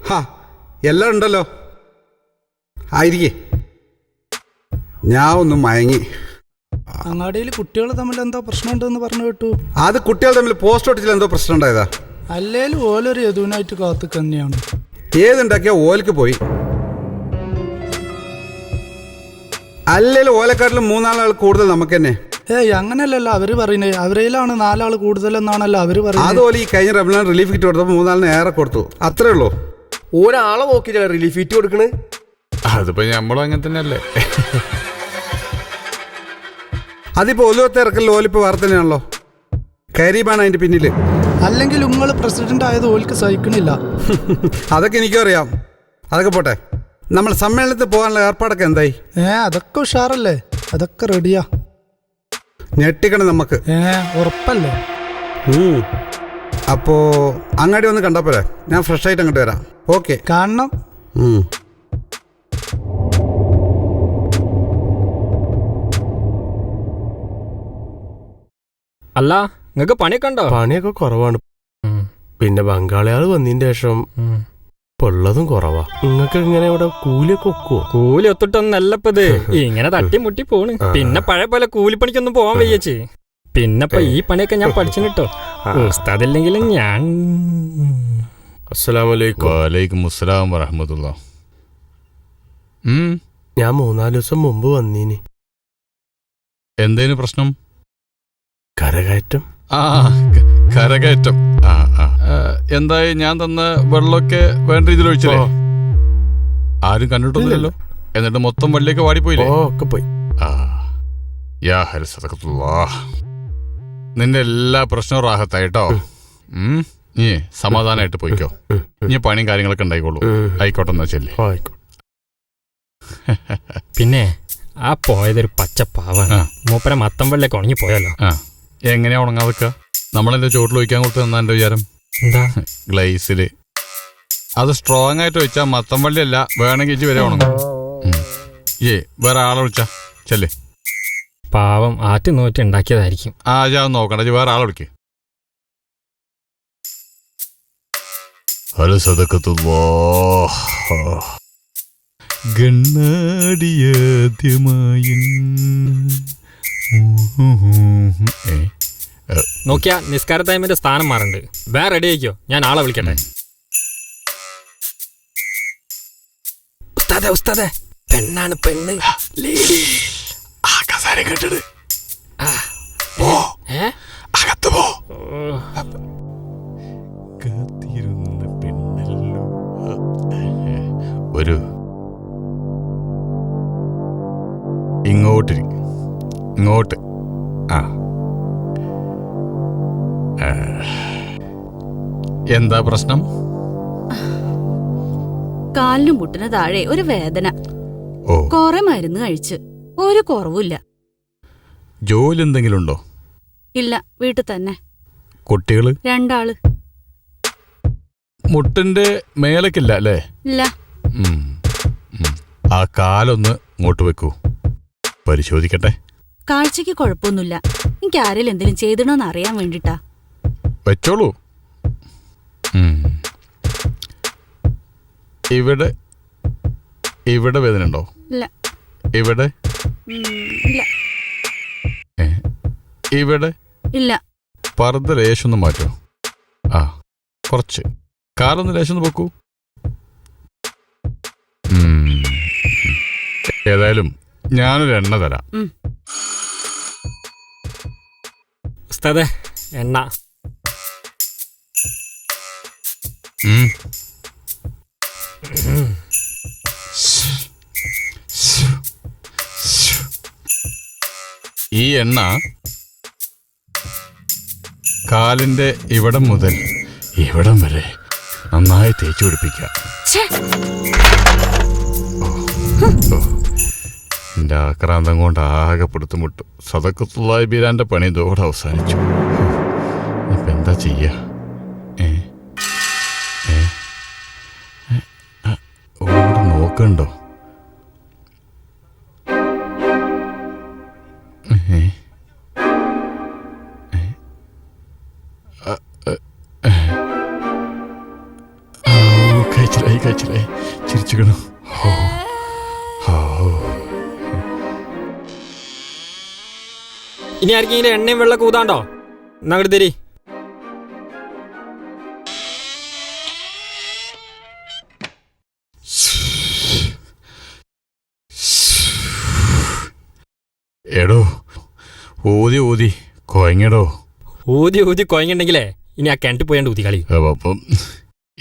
ഹാ എല്ലാം ഉണ്ടല്ലോ. ആയിരിക്കേ, ഞാൻ ഒന്ന് മയങ്ങി. അങ്ങാടിയിൽ കുട്ടികൾ തമ്മിൽ എന്തോ പ്രശ്നമുണ്ടെന്ന് പറഞ്ഞു കേട്ടു. അത് കുട്ടികൾ തമ്മിൽ പോസ്റ്റ് ഒട്ടിച്ചിൽ എന്തോ പ്രശ്നം ഉണ്ടായതാ. അല്ലേലും ഓലൊരു യദുവിനായിട്ട് കാത്തു തന്നെയാണ്. ഏതുണ്ടാക്കിയ ഓലക്ക് പോയി. അല്ലേലും ഓലക്കാട്ടിലും 3-4 ആൾ കൂടുതൽ നമുക്ക് തന്നെ. ഏയ് അങ്ങനെയല്ലല്ലോ അവര് പറയുന്നത്. അവരിലാണ് 4 ആൾ കൂടുതലെന്നാണല്ലോ അവര് പറയുന്നത്. അതുപോലെ ഈ കഴിഞ്ഞ റംലാൻ റിലീഫ് കിറ്റ് കൊടുത്തപ്പോൾ 3 ആളിന് ഏറെ കൊടുത്തു, അത്രേ ഉള്ളൂ. ഒരാളെ നോക്കിയില്ല റിലീഫ് കിറ്റ് കൊടുക്കണേ. അതിപ്പോ നമ്മളും അങ്ങനെ തന്നെയല്ലേ. അതിപ്പോ ഒലുവത്തെ ഇറക്കൽ ഓലിപ്പ് വേറെ തന്നെയാണല്ലോ. കരീബാണ് അതിന്റെ പിന്നില്. അല്ലെങ്കിൽ നിങ്ങൾ പ്രസിഡന്റ് ആയത് ഓൽക്ക് സഹിക്കണില്ല. അതൊക്കെ എനിക്കും അറിയാം. അതൊക്കെ പോട്ടെ, നമ്മൾ സമ്മേളനത്തിൽ പോകാനുള്ള ഏർപ്പാടൊക്കെ എന്തായി? അതൊക്കെ ഉഷാറല്ലേ, അതൊക്കെ റെഡിയാ. ഞെട്ടിക്കണം നമുക്ക്. ഉറപ്പല്ലേ? അപ്പോ അങ്ങാടി ഒന്ന് കണ്ടാ പോരെ, ഞാൻ ഫ്രഷ് ആയിട്ട് അങ്ങോട്ട് വരാം. ഓക്കെ, കാണണം. അല്ല, നിങ്ങക്ക് പണിയൊക്കെ ഉണ്ടോ? പണിയൊക്കെ കുറവാണ്. പിന്നെ ബംഗാളിയാള് വന്നതിന്റെ ശേഷം ഉള്ളതും കുറവാ. നിങ്ങൾക്ക് ഇങ്ങനെ ഇവിടെ കൂലിയൊക്കെ ഒക്കുവോ? കൂലി ഒത്തിട്ടൊന്നല്ലപ്പത്, ഇങ്ങനെ തട്ടിമുട്ടി പോണ്. പിന്നെ പഴയ പോലെ കൂലിപ്പണിക്കൊന്നും പോവാൻ വയ്യച്ച്. പിന്നെപ്പോ ഈ പണിയൊക്കെ ഞാൻ പഠിച്ചു കേട്ടോ. ഉസ്താദില്ലെങ്കിലും ഞാൻ. വലൈക്കും അസ്സലാം വറഹ്മത്തുള്ളാഹി. ഞാൻ 3-4 ദിവസം മുമ്പ് വന്നീനി. എന്തേനു പ്രശ്നം? കരകയറ്റം. കരകയറ്റം. എന്തായി? ഞാൻ തന്ന വെള്ളമൊക്കെ വേണ്ട രീതിയിൽ ഒഴിച്ചില്ലേ? ആരും കണ്ടിട്ടൊന്നുമില്ലല്ലോ. എന്നിട്ട് മൊത്തം വെള്ളിയൊക്കെ വാടിപ്പോയില്ലേ? ഒക്കെ പോയി. യാ ഹരിസദഖത്തുല്ലാഹ്. നിന്റെ എല്ലാ പ്രശ്നവും റാഹത്തായിട്ടോ. നീ സമാധാനമായിട്ട് പോയിക്കോ. ഇനി പണിയും കാര്യങ്ങളൊക്കെ ഉണ്ടായിക്കോളൂ. ആയിക്കോട്ടെ എന്നാ ചെല്ലി. പിന്നെ ആ പോയതൊരു പച്ചപ്പാവാണ്. മൂപ്പര മത്തം വെള്ളയൊക്കെ ഉണങ്ങി പോയല്ലോ. എങ്ങനെയാ ഉണങ്ങാതൊക്കെ? നമ്മളെന്റെ ചോട്ടിൽ ഒഴിക്കാൻ കൊടുത്ത് തന്നാ എന്റെ വിചാരം? എന്താ? ഗ്ലേസില് അത് സ്ട്രോങ് ആയിട്ട് വെച്ചാൽ മത്തം വള്ളിയല്ല, വേണമെങ്കിൽ ഇജ്ജ് വരെ ഉണങ്ങും. വേറെ ആളെ വിളിച്ചാ ചെല്ലേ. പാവം ആറ്റി നോറ്റി ഉണ്ടാക്കിയതായിരിക്കും. ഞാൻ നോക്കണ്ട, വേറെ ആളെ വിളിക്ക്. നോക്കിയാ നിസ്കാര ടൈമിന്റെ സ്ഥാനം മാറുണ്ട്. വേറെ റെഡി ആയിക്കോ, ഞാൻ ആളെ വിളിക്കട്ടെ. ഉസ്താദേ ഉസ്താദേ, പെണ്ണാണ് പെണ്ണ്. കേട്ടിട്ട് അകത്ത് പോ. കാത്തിരുന്ന പെണ്ണല്ലോ. ഒരു ഇങ്ങോട്ട്. എന്താ പ്രശ്നം? കാലിനും മുട്ടിന് താഴെ ഒരു വേദന. കുറെ മരുന്ന് കഴിച്ച് ഒരു കുറവില്ല. ജോലി എന്തെങ്കിലും ഉണ്ടോ? ഇല്ല, വീട്ടിൽ തന്നെ. കുട്ടികള്? 2 ആള്. മുട്ടിന്റെ മേലക്കില്ല അല്ലേ? ഇല്ല. ആ കാലൊന്ന് ഇങ്ങോട്ട് വെക്കൂ, പരിശോധിക്കട്ടെ. കാഴ്ചക്ക് കുഴപ്പമൊന്നുമില്ല. എനിക്ക് ആരെങ്കിലും എന്തെങ്കിലും ചെയ്തിടണമെന്ന് അറിയാൻ വേണ്ടിട്ടാ. വെച്ചോളൂ. ഇവിടെ ഇവിടെ വേദന ഉണ്ടോ? ഇല്ല. ഇവിടെ? ഇല്ല. ഇവിടെ? ഇല്ല. പർദ്ദ ലേശൊന്ന് മാറ്റോ. കുറച്ച് കാലൊന്ന് ലേശൊന്ന് വെക്കൂ. ഏതായാലും ഞാനൊരു എണ്ണ തരാം. ഉസ്താദേ, എണ്ണ. ഈ എണ്ണ കാലിന്റെ ഇവിടം മുതൽ ഇവിടം വരെ നന്നായി തേച്ചു പിടിപ്പിക്കുക. എന്റെ ആക്രാന്തം കൊണ്ട് ആകെ പിടുത്തുമുട്ടു. സദഖത്തുല്ലാഹി ബിലാന്റെ പണി ഇതോടെ അവസാനിച്ചു. ഇപ്പൊ എന്താ ചെയ്യാ? നോക്കണ്ടോ? കഴിച്ചിലായി കഴിച്ചില്ലേ ചിരിച്ചുകണു. ഇനി ആർക്കെങ്കിലും എണ്ണയും വെള്ളം കൂതാണ്ടോ? എന്നാ അങ്ങോട്ട് തരി. എടോ ഊതി ഊതി കൊയങ്ങടോ. ഊതി ഊതി കൊയങ്ങണ്ടെങ്കിലേ ഇനി ആ കിണറ്റ് പോയാണ്ട് ഊതി കളി. അപ്പം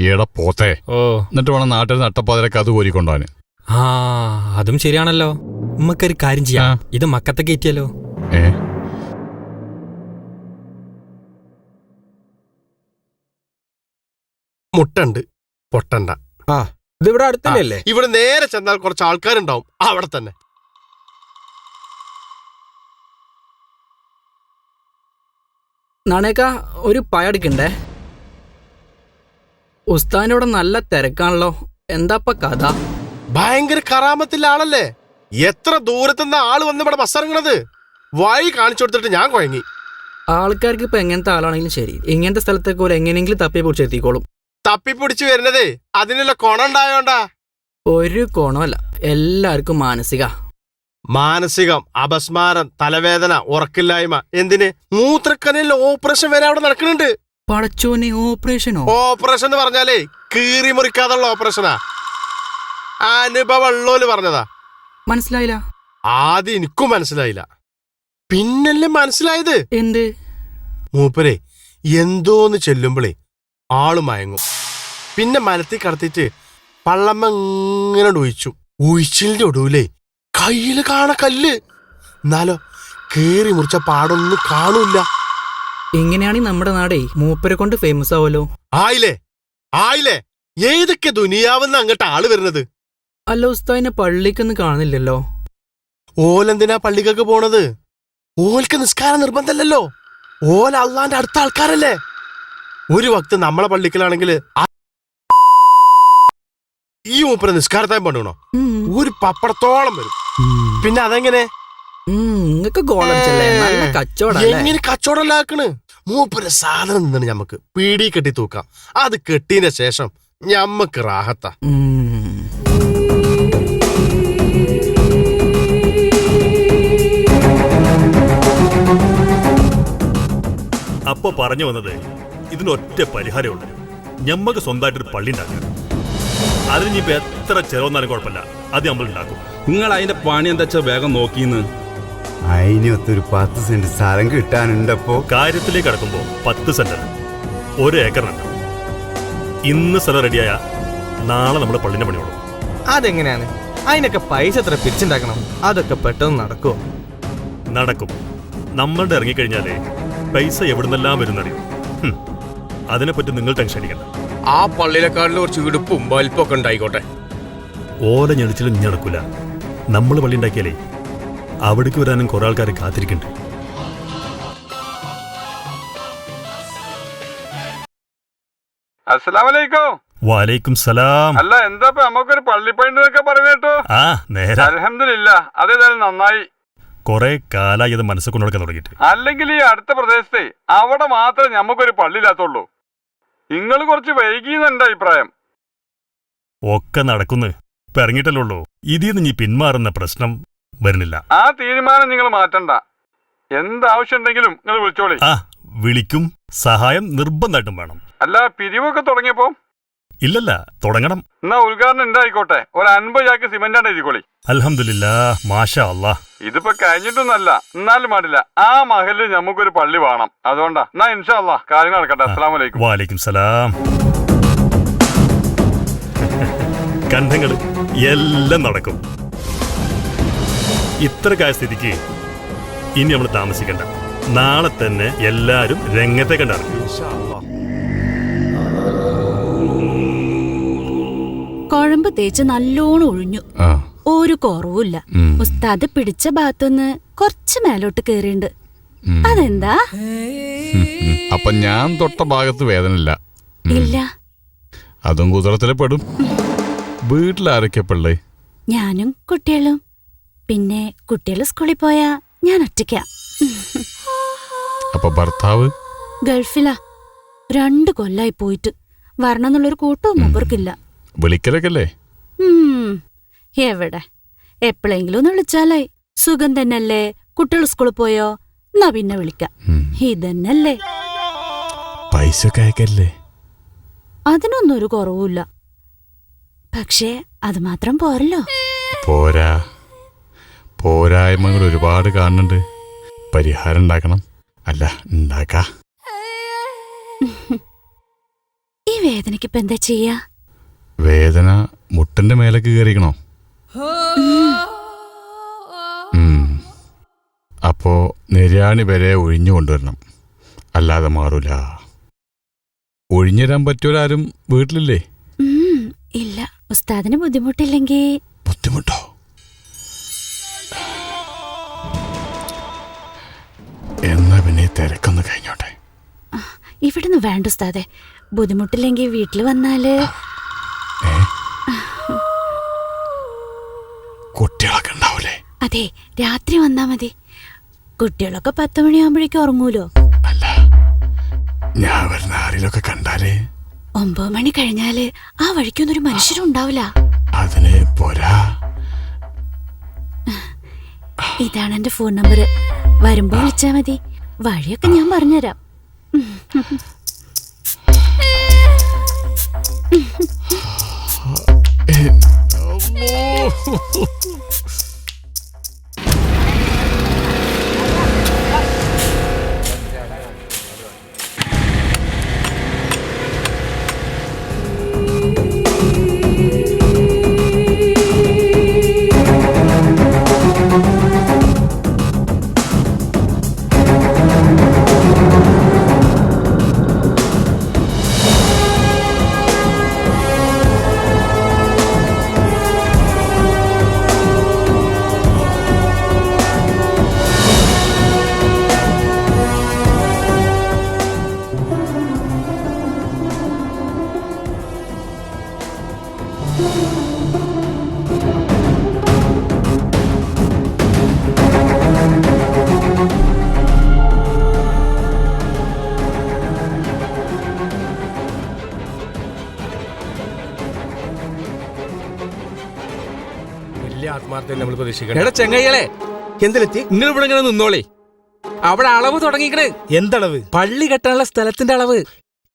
ഈടെ പോത്തെ എന്നിട്ട് വേണം നാട്ടിൽ നട്ടപ്പാതിരക്ക് അത് കോരിക്കൊണ്ടാന്. ആ അതും ശരിയാണല്ലോ. നമുക്കൊരു കാര്യം ചെയ്യാം, ഇത് മക്കത്തെ കയറ്റിയല്ലോ. മുട്ടുണ്ട് പൊട്ടണ്ട. ഇതിവിടെ അടുത്തല്ലേ? ഇവിടെ നേരെ ചെന്നാൽ കുറച്ച് ആൾക്കാരുണ്ടാവും അവിടെ തന്നെ. നാണേക്ക ഒരു പയടുക്കണ്ടേ? ഉസ്താദിനോട് നല്ല തിരക്കാണല്ലോ, എന്താപ്പ കഥ? ഭയങ്കര കറാമത്തില്ല ആളല്ലേ? എത്ര ദൂരത്തുനിന്ന് ആള് വന്ന് ഇവിടെ ബസ്സിറങ്ങണത്. വഴി കാണിച്ചു കൊടുത്തിട്ട് ഞാൻ കുഴങ്ങി. ആൾക്കാർക്ക് ഇപ്പൊ എങ്ങനത്തെ ആളാണെങ്കിലും ശരി, ഇങ്ങനത്തെ സ്ഥലത്തേക്ക് ഒരു എങ്ങനെയെങ്കിലും തപ്പി പിടിച്ചെത്തിക്കോളും. തപ്പിപ്പിടിച്ച് വരുന്നതേ അതിനുള്ള കൊണുണ്ടായോണ്ടാ. ഒരു കോണമല്ല, എല്ലാവർക്കും മാനസികം, അപസ്മാരം, തലവേദന, ഉറക്കില്ലായ്മ, എന്തിന് മൂത്രക്കനലിൽ ഓപ്പറേഷൻ വരെ അവിടെ നടക്കുന്നുണ്ട്. പടച്ചോനെ, ഓപ്പറേഷനോ? ഓപ്പറേഷൻ എന്ന് പറഞ്ഞാലേ കീറി മുറിക്കാതുള്ള ഓപ്പറേഷനാ. അനുഭവമുള്ളോല് പറഞ്ഞതാ. മനസ്സിലായില്ല? ആദ്യം എനിക്കും മനസ്സിലായില്ല, പിന്നല്ലേ മനസ്സിലായത്. എന്ത്? മൂപ്പരെ എന്തോന്ന് ചെല്ലുമ്പോളേ ആള് മയങ്ങും. പിന്നെ മലത്തിൽ കടത്തിട്ട് പള്ളമ്മ ഇങ്ങനെ ഒഴിച്ചു. ഒഴിച്ചിലിന്റെ ഒടുവിലേ കയ്യില് കാണ കല്ല്. എന്നാലോ കേറി മുറിച്ച പാടൊന്നും കാണൂല. ഇങ്ങനെയാണെങ്കിൽ നമ്മുടെ നാടേ മൂപ്പരെ കൊണ്ട് ഫേമസ് ആവല്ലോ. ആയില്ലേ ഏതൊക്കെ ദുനിയാവെന്ന് അങ്ങോട്ട് ആള് വരുന്നത്. അല്ല ഉസ്താദിനെ പള്ളിക്കൊന്നും കാണുന്നില്ലല്ലോ. ഓലെന്തിനാ പള്ളിക്കൊക്കെ പോണത്? ഓൽക്ക് നിസ്കാരം നിർബന്ധമല്ലല്ലോ. ഓല അള്ളാന്റെ അടുത്ത ആൾക്കാരല്ലേ. ഒരു വക്ത് നമ്മളെ പള്ളിക്കലാണെങ്കിൽ ഈ മൂപ്പര നിസ്കാരത്താൻ പണ്ടണോ ഒരു പപ്പടത്തോളം വരും. പിന്നെ അതെങ്ങനെ എങ്ങനെ കച്ചവടമല്ലാക്കണ്? മൂപ്പര സാധനം നിന്നാണ് ഞമ്മക്ക് പീടി കെട്ടി തൂക്കാം. അത് കെട്ടിയതിന്റെ ശേഷം ഞമ്മക്ക് റാഹത്ത. അപ്പൊ പറഞ്ഞു വന്നത് ഇതിനൊറ്റ പരിഹാരമുണ്ട്. ഞമ്മക്ക് സ്വന്തമായിട്ടൊരു പള്ളി ഉണ്ടാക്കുക. അതിന് ഇപ്പൊ എത്ര ചെലവെന്നാലും കുഴപ്പമില്ല, അത് നമ്മൾ ഉണ്ടാക്കും. നിങ്ങൾ അതിന്റെ പണി എന്താ വെച്ചാൽ വേഗം നോക്കിന്ന്. അതിനൊത്തൊരു 10 സെന്റ് സ്ഥലം കിട്ടാനുണ്ടപ്പോ. കാര്യത്തിലേക്ക് കടക്കുമ്പോ 10 സെന്റ് 1 ഏക്കറിനുണ്ട്. ഇന്ന് സ്ഥലം റെഡിയായ നാളെ നമ്മുടെ പള്ളിന്റെ പണിയോളൂ. അതെങ്ങനെയാണ്? അതിനൊക്കെ പൈസ എത്ര പിരിച്ചുണ്ടാക്കണം? അതൊക്കെ പെട്ടെന്ന് നടക്കുമോ? നടക്കും. നമ്മളുടെ ഇറങ്ങിക്കഴിഞ്ഞാലേ പൈസ എവിടുന്നെല്ലാം വരുന്നറിയും. അതിനെപ്പറ്റി നിങ്ങൾ ടെൻഷൻ അടിക്കണ്ട. ആ പള്ളിയിലെക്കാളിൽ കുറച്ച് ഇടുപ്പും വലിപ്പൊക്കെ ഉണ്ടായിക്കോട്ടെ. ഓല ഞെളിച്ചിലും നടക്കൂല. നമ്മൾ പള്ളി ഉണ്ടാക്കിയാലേ അവിടേക്ക് വരാനും കുറെ ആൾക്കാർ കാത്തിരിക്കുന്നുണ്ട്. വലൈക്കും സലാം. അല്ല എന്താ നമുക്കൊരു പള്ളിപ്പണിന്നൊക്കെ പറഞ്ഞേട്ടോ? ആ നേരെ. അൽഹംദുലില്ലാ, അതേതായാലും നന്നായി. കൊറേ കാലായി അത് മനസ്സിൽ കൊണ്ടുനടക്കാൻ തുടങ്ങിയിട്ട്. അല്ലെങ്കിൽ ഈ അടുത്ത പ്രദേശത്തെ അവിടെ മാത്രമേ ഞമ്മക്കൊരു പള്ളിയില്ലാത്തുള്ളൂ. നിങ്ങൾ കുറച്ച് വൈകിയെന്നെ അഭിപ്രായം. ഒക്കെ നടക്കുന്നു. ഇപ്പൊ ഇറങ്ങിയിട്ടല്ലേ ഉള്ളൂ. ഇതിൽ നിന്ന് പിന്മാറുന്ന പ്രശ്നം വരുന്നില്ല. ആ തീരുമാനം നിങ്ങൾ മാറ്റണ്ട. എന്താവശ്യം ഉണ്ടെങ്കിലും നിങ്ങൾ വിളിച്ചോളി. ആ വിളിക്കും. സഹായം നിർബന്ധമായിട്ടും വേണം. അല്ല പിരിവൊക്കെ തുടങ്ങിയപ്പോ? ഇല്ലല്ല, തുടങ്ങണം. എന്നാ ഉദ്ഘാടനം ഉണ്ടായിക്കോട്ടെ. ഒരു 50 ചാക്ക് സിമന്റാണ് എഴുതിക്കോളി. അൽഹംദുലില്ലാ, മാഷാ അല്ലാ. ഇതിപ്പോ കഴിഞ്ഞിട്ടൊന്നല്ല, എന്നാലും പാടില്ല. ആ മഹലിൽ നമുക്കൊരു പള്ളി വേണം. അതുകൊണ്ടാ. എന്നാ ഇൻഷാ അല്ലാ കാര്യങ്ങൾ നടക്കട്ടെ. അസ്സലാമു അലൈക്കും. വലൈക്കും സലാം. കണ്ഠങ്ങള് എല്ലാം നടക്കും. ഇത്രക്കായ സ്ഥിതിക്ക് ഇനി നമ്മൾ താമസിക്കണ്ട. നാളെ തന്നെ എല്ലാരും രംഗത്തെ കണ്ടിറങ്ങും. കുഴമ്പ് തേച്ച് നല്ലോണം ഒഴിഞ്ഞു. ഒരു കുറവുമില്ല. ഉസ്താദ് പിടിച്ച ഭാഗത്തുനിന്ന് കുറച്ച് മേലോട്ട് കേറിണ്ട്. അതെന്താ? അപ്പൊ ഞാൻ തൊട്ട ഭാഗത്ത് വേദനയില്ല? ഇല്ല. അതും കുതിരത്തില് പെടും. വീട്ടിലാരൊക്കെ പിള്ളേ? ഞാനും കുട്ടികളും. പിന്നെ കുട്ടികള് സ്കൂളിൽ പോയാ ഞാൻ ഒറ്റയ്ക്കാ. അപ്പൊ ഭർത്താവ് ഗൾഫിലാ. 2 കൊല്ലായി പോയിട്ട്. വരണമെന്നുള്ളൊരു കൂട്ടവും മൂപ്പർക്കില്ല. വിളിക്കലൊക്കെ അല്ലേ? എവിടെ എപ്പോഴെങ്കിലും ഒന്ന് വിളിച്ചാലായി. സുഖം തന്നെയല്ലേ? കുട്ടികൾ സ്കൂളിൽ പോയോ? എന്നാ പിന്നെ വിളിക്കാം. ഇതന്നല്ലേ. പൈസ ഒക്കെ അയക്കല്ലേ? അതിനൊന്നും ഒരു കുറവുമില്ല. പക്ഷേ അത് മാത്രം പോരല്ലോ. പോരാ, പോരായ്മകൾ ഒരുപാട് കാണുന്നുണ്ട്. പരിഹാരം ഉണ്ടാക്കണം. അല്ല, ഉണ്ടാക്കാ. ഈ വേദനയ്ക്ക് ഇപ്പൊ എന്താ ചെയ്യാ? വേദന മുട്ടന്റെ മേലേക്ക് കയറിക്കണോ? അപ്പോ നിര്യാണി വരെ ഒഴിഞ്ഞു കൊണ്ടുവരണം. അല്ലാതെ മാറൂല. ഒഴിഞ്ഞുതരാൻ പറ്റൂരാരും വീട്ടിലില്ലേ? ഇല്ല. ഉസ്താദിന് ബുദ്ധിമുട്ടില്ലെങ്കിൽ. ബുദ്ധിമുട്ടോ? എന്നാ പിന്നെ തിരക്കൊന്ന് കഴിഞ്ഞോട്ടെ. ഇവിടുന്ന് വേണ്ട ഉസ്താദെ. ബുദ്ധിമുട്ടില്ലെങ്കിൽ വീട്ടിൽ വന്നാല്. കുട്ടികളൊക്കെ ഉണ്ടാവൂലേ? അതെ, രാത്രി വന്നാ മതി. കുട്ടികളൊക്കെ 10 മണിയാകുമ്പോഴേക്കും ഉറങ്ങൂലോ. അല്ല, ഞാൻ വരുന്ന ആരിലൊക്കെ കണ്ടാലേ 9 മണി കഴിഞ്ഞാല് ആ വഴിക്കൊന്നും ഒരു മനുഷ്യരും ഉണ്ടാവില്ല. അതിന് പോരാ. ഇതാണ് എന്റെ ഫോൺ നമ്പർ. വരുമ്പോ വിളിച്ചാ മതി. വഴിയൊക്കെ ഞാൻ പറഞ്ഞുതരാം. എടാ ചെങ്ങയ്യളെ, എന്തിലെത്തി? നിങ്ങൾ ഇവിടെ ഇങ്ങനെ നിന്നോളേ. അവിടെ അളവ് തുടങ്ങിക്കണേ. എന്തളവ്? പള്ളി കെട്ടാനുള്ള സ്ഥലത്തിന്റെ അളവ്.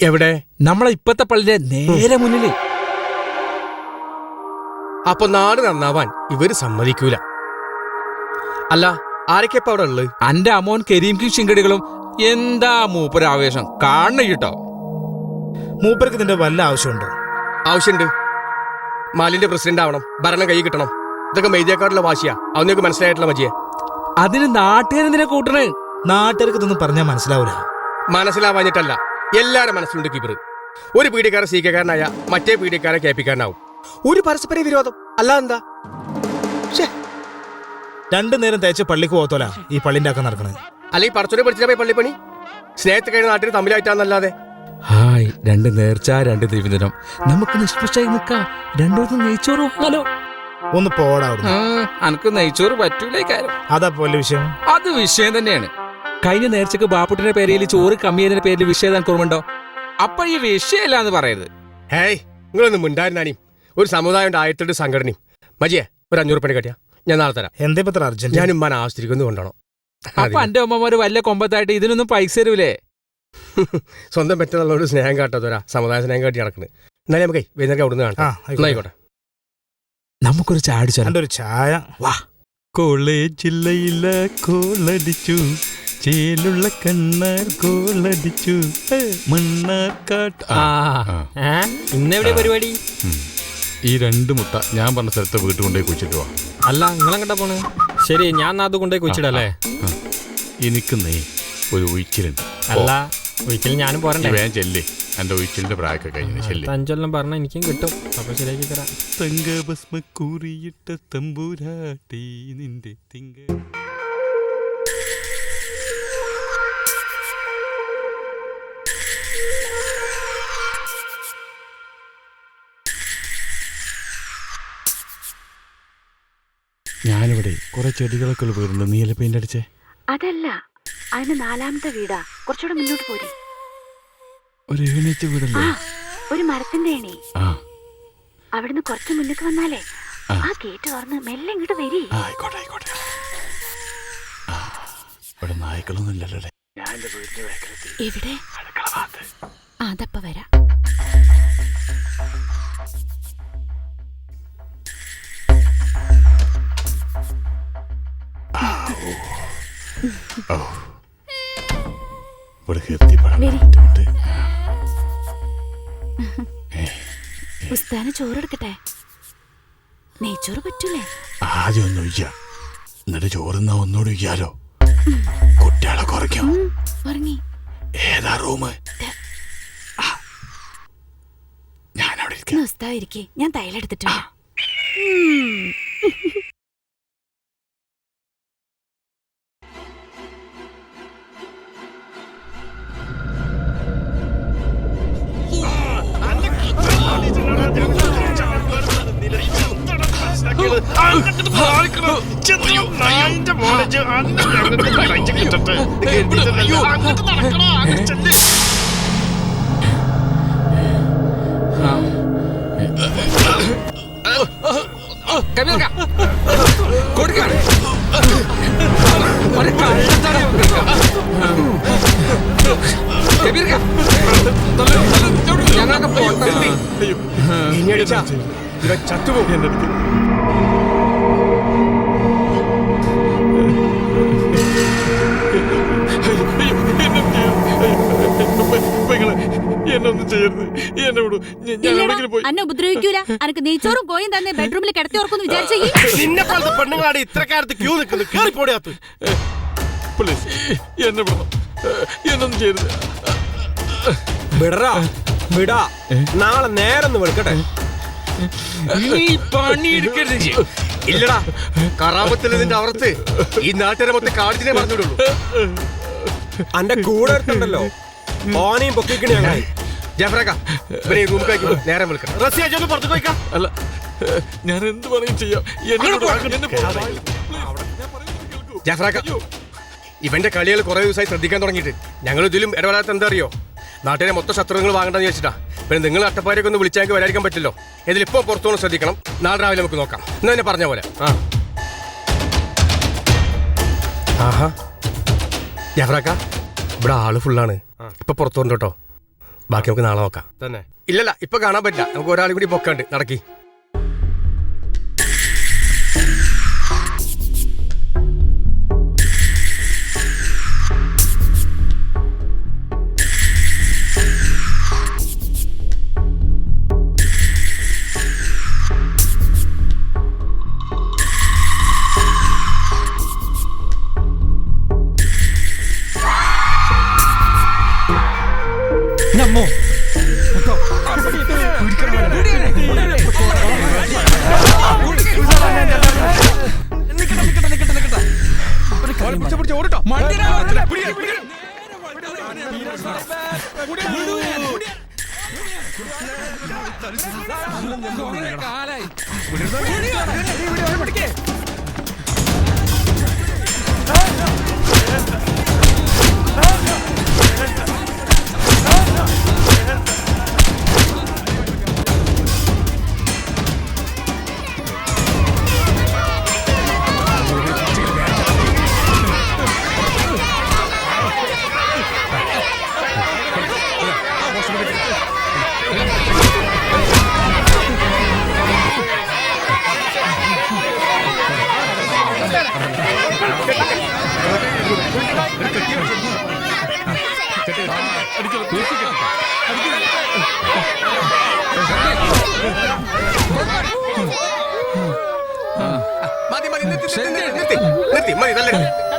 എവിടെ? നമ്മളെ ഇപ്പത്തെ പള്ളിന്റെ നേരെ മുന്നില്. അപ്പൊ നാട് നന്നാവാൻ ഇവര് സമ്മതിക്കൂല. അല്ല, ആരൊക്കെയപ്പ അവിടെ ഉള്ളത്? അന്റെ അമ്മോൻ കരീംക്കും ശിങ്കടികളും. എന്താ മൂപ്പരാവേശം കാണണ കേട്ടോ. മൂപ്പർക്ക് ഇതിന്റെ വല്ല ആവശ്യമുണ്ടോ? ആവശ്യമുണ്ട്. മാലിന്റെ പ്രസിഡന്റ് ആവണം, ഭരണം കൈ കിട്ടണം. ഇതൊക്കെ മെയ്തേക്കാട്ടുള്ള വാശിയാ. അവനൊക്കെ മനസ്സിലായിട്ടുള്ള മജിയെ. അതിന് നാട്ടുകാരെന്തിനെ കൂട്ടണേ? നാട്ടുകാർക്ക് ഇതൊന്നും പറഞ്ഞാൽ മനസ്സിലാവൂല. മനസ്സിലാവാഞ്ഞിട്ടല്ല, എല്ലാരും മനസ്സിലുണ്ട് കിബിറ്. ഒരു പീഡിക്കാരൻ സീക്കക്കാരനായ മറ്റേ പീഡിക്കാരൻ കേപ്പിക്കാരനാവും. ഒരു പരസ്പര വിരോധം. അല്ല എന്താ? 2 നേരം തേച്ച് പള്ളിക്ക് പോകത്തോല ഈ പള്ളിന്റെ ഒക്കെ നടക്കണത്. അല്ല, ഈ പറച്ചോനെ പഠിച്ചിട്ടാ പോയി പള്ളിപ്പണി. സ്നേഹത്തെ കഴിഞ്ഞ നാട്ടിൽ തമ്മിലായിട്ടാന്നല്ലാതെ. ഹായ്, 2 നേർച്ച 2 ദൈവദിനം. നമുക്ക് നിഷ്പക്ഷമായി നിൽക്കാം. 2 നെയ്ച്ചോറ് വാങ്ങാലോ. ഒന്ന് പോടാ. അനക്ക് നെയ്ച്ചോറ് പറ്റൂലേ കാര്യം. അതാ പോലെ വിഷയം. അത് വിഷയം തന്നെയാണ്. കഴിഞ്ഞ നേർച്ചക്ക് ബാപ്പുട്ടിന്റെ പേരിൽ ചോറ് കമ്മിയതിന്റെ പേരിൽ വിഷയം താൻ ഓർമ്മയുണ്ടോ? അപ്പൊ ഈ വിഷയമല്ല എന്ന് പറയരുത്. ഹേയ്, നിങ്ങളൊന്നും മിണ്ടായിരുന്നാണീ. ഒരു സമുദായം 1008 സംഘടനയും. മജിയെ ഒരു 500 പണി കട്ടിയാ ഞാൻ നാളെ തരാം. എന്തേ പത്ര അർജന്റ്? ഞാൻ ഉമ്മാൻ ആസ്തിരിക്കുന്നു കൊണ്ടാണോ? അപ്പൊ എന്റെ അമ്മമാര് വല്ല കൊമ്പത്തായിട്ട് ഇതിനൊന്നും പൈസ തരൂലേ? സ്വന്തം പറ്റുന്നുള്ളൊരു സ്നേഹം കാട്ടാത്തോരാ സമുദായ സ്നേഹം കാട്ടി നടക്കുന്നത്. എന്നാലും നമുക്ക് വൈകുന്നേരം അവിടുന്ന് കാണാം. ആയിക്കോട്ടെ, നമുക്കൊരു ചായ അടിച്ചാലോ? ഒരു ചായ വാ. കോളേജില്ലയില്ല കോളടിച്ചു, ചേലുള്ള കണ്ണാർ കോളടിച്ചു, മണ്ണാർക്കാട്ട്. ഇന്നെവിടെ പരിപാടി? ഈ 2 മുട്ട ഞാൻ പറഞ്ഞ സ്ഥലത്ത് വീട്ടിൽ കൊണ്ടുപോയി കുഴിച്ചിട്ട് പോവാ. അല്ല, നിങ്ങളെങ്ങട്ടാ പോണ്? ശരി, ഞാൻ അത് കൊണ്ടുപോയി കുഴിച്ചിടല്ലേ? എനിക്ക് ഒരു ഒഴിച്ചിലുണ്ട്. അല്ല, ഒഴിച്ചിൽ ഞാനും പോരണ്ടേ? വേഗം ചെല്ലേ, എന്റെ ഒഴിച്ചിലിന്റെ പ്രായമൊക്കെ കഴിഞ്ഞു. ചെല്ലേ, 5 കൊല്ലം പറഞ്ഞ എനിക്കും കിട്ടും. അപ്പൊ ശരിയാക്കി തരാം. തങ്കഭസ്മ കൂറിയിട്ട തമ്പൂരാട്ടി നിന്റെ തിങ്ക. ഞാനിവിടെ കുറെ ചെടികളൊക്കെ വീടുണ്ട്. നീല പെയിന്റ് അടിച്ചേ? അതല്ല, അതിന് 4ാമത്തെ വീടാ. കുറച്ചുകൂടെ മുന്നോട്ട് പോരി. ഒരു വീടല്ലേ? ഒരു മരത്തിന്റെ ഏണി. അവിടുന്ന് കുറച്ച് മുന്നേക്ക് വന്നാലേ ആ ഗേറ്റ് തുറന്ന് മെല്ലെ ഇങ്ങോട്ട് വരി. ആയിക്കോട്ടെ ആയിക്കോട്ടെ. ഇവിടെ നായ്ക്കളൊന്നും ഇല്ലല്ലോ. ഞാൻ എന്റെ വീടിന്റെ വേക്കലെത്തി. എവിടെ? അതപ്പ വരാം. ഉസ്താന് ചോറെടുക്കട്ടെ? നെയ്ച്ചോറ് പറ്റൂലേ? ആദ്യം ഒന്നും ഇല്ല, എന്നിട്ട് ചോറുന്നാ ഒന്നുകൂടി ഇയ്യാലോ. കുട്ടികളെ കുറയ്ക്കും. ഉറങ്ങി. ഏതാ റൂമ്? ഞാൻ അവിടെ ഇരിക്കാം. ഉസ്താ ഇരിക്കേ, ഞാൻ തൈലെടുത്തിട്ടുണ്ട്. ചത്തുപോകും. എന്റെ അടുത്ത് എന്നൊന്നും ചെയ്യരുത്. എന്നെ വിടൂ. അന്നെ ഉപദ്രവിക്കൂല. അനക്ക് നെയ്ച്ചോറും കോയും തന്നെ ബെഡ്റൂമിൽ കിടത്തി ഓർക്കുന്നു വിചാരിച്ചു. നിന്നെ പോലത്തെ പെണ്ണുങ്ങളാണ് ഇത്രക്കാലത്ത് ക്യൂ നിൽക്കുന്നു. കേറിപ്പോടിയാത്ത്. പ്ലീസ് എന്നെ വിടണം. എന്നൊന്നും ചെയ്യരുത്. വിടറാ വിടാ. നാളെ നേരം വെളുക്കട്ടെ. നീ പണിയെടുക്കരുത്. ഇല്ലടാ, കറാമത്തിൽ ഇതിന്റെ അവർത്ത് ഈ നാട്ടുകാരെ മൊത്തം കാണിച്ചിനെ പറഞ്ഞിടുള്ളൂ. അന്റെ കൂടെ എടുത്തുണ്ടല്ലോ, ഓനെയും പൊക്കിക്കണി ഞങ്ങളായി. ജഫ്രക്ക ഇവരെ റൂം കഴിക്കുമ്പോ നേരം വിളിക്കണം. റസിയ പുറത്തു പോയിക്കാം. അല്ല, ഞാൻ എന്ത് വേണമെങ്കിലും ചെയ്യാം. ജഫ്രക്ക, ഇവന്റെ കളികൾ കുറെ ദിവസമായി ശ്രദ്ധിക്കാൻ തുടങ്ങിയിട്ട് ഞങ്ങൾ ഇതിലും ഇടപെടാത്ത എന്താ അറിയോ? നാട്ടിലെ മൊത്തം ശത്രുങ്ങൾ വാങ്ങണ്ടെന്ന് വെച്ചിട്ടാ. പിന്നെ നിങ്ങൾ അട്ടപ്പാരൊക്കെ ഒന്ന് വിളിച്ചാൽ വരാതിരിക്കാൻ പറ്റില്ലോ. ഇതിലിപ്പോ പുറത്തുനിന്ന് ശ്രദ്ധിക്കണം. നാളെ രാവിലെ നമുക്ക് നോക്കാം. എന്ന് തന്നെ പറഞ്ഞ പോലെ. ആഹാ ജഫ്രക്ക, ഇവിടെ ആള് ഫുള്ളാണ്. ഇപ്പൊ പുറത്തോണ്ട് കേട്ടോ. ബാക്കി നമുക്ക് നാളെ നോക്കാം. തന്നെ ഇല്ലല്ല, ഇപ്പൊ കാണാൻ പറ്റില്ല. നമുക്ക് ഒരാളും കൂടി പൊക്കാണ്ട്. നടക്കി. നമ്മോ ഓടിട്ടോ.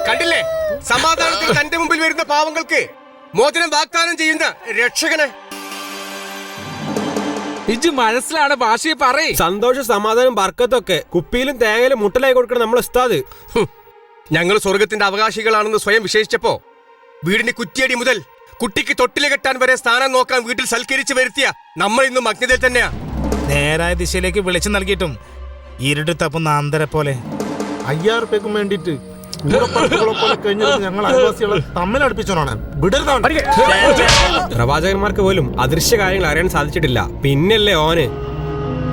കണ്ടില്ലേ, സമാധാനത്തിൽ തന്റെ മുമ്പിൽ വരുന്ന പാവങ്ങൾക്ക് മോചനം വാഗ്ദാനം ചെയ്യുന്ന രക്ഷകനെ. ഇജ്ജ് മനസ്സിലാണ് ഭാഷയെ പറയ്. സന്തോഷം, സമാധാനം, ബർക്കത്തൊക്കെ കുപ്പിയിലും തേങ്ങയിലും മുട്ടലായി കൊടുക്കണം നമ്മൾ ഉസ്താദ്. ഞങ്ങൾ സ്വർഗത്തിന്റെ അവകാശികളാണെന്ന് സ്വയം വിശേഷിച്ചപ്പോ വീടിന്റെ കുറ്റിയടി മുതൽ കുട്ടിക്ക് തൊട്ടില് കെട്ടാൻ വരെ സ്ഥാനം നോക്കാൻ വീട്ടിൽ സൽക്കരിച്ച് വരുത്തിയ നമ്മൾ ഇന്നും അഗ്നിതയിൽ തന്നെയാ. നേരായ ദിശയിലേക്ക് വിളിച്ചു നൽകിയിട്ടും ഇരുട്ട് തപ്പുന്ന ആന്തരെ പോലെ 5000 രൂപയ്ക്കും വേണ്ടിട്ട് ഞങ്ങൾ അയൽവാസികളെ തമ്മിലടുപ്പിച്ചോനാണ്. പ്രവാചകന്മാർക്ക് പോലും അദൃശ്യ കാര്യങ്ങൾ അറിയാൻ സാധിച്ചിട്ടില്ല, പിന്നല്ലേ ഓന്.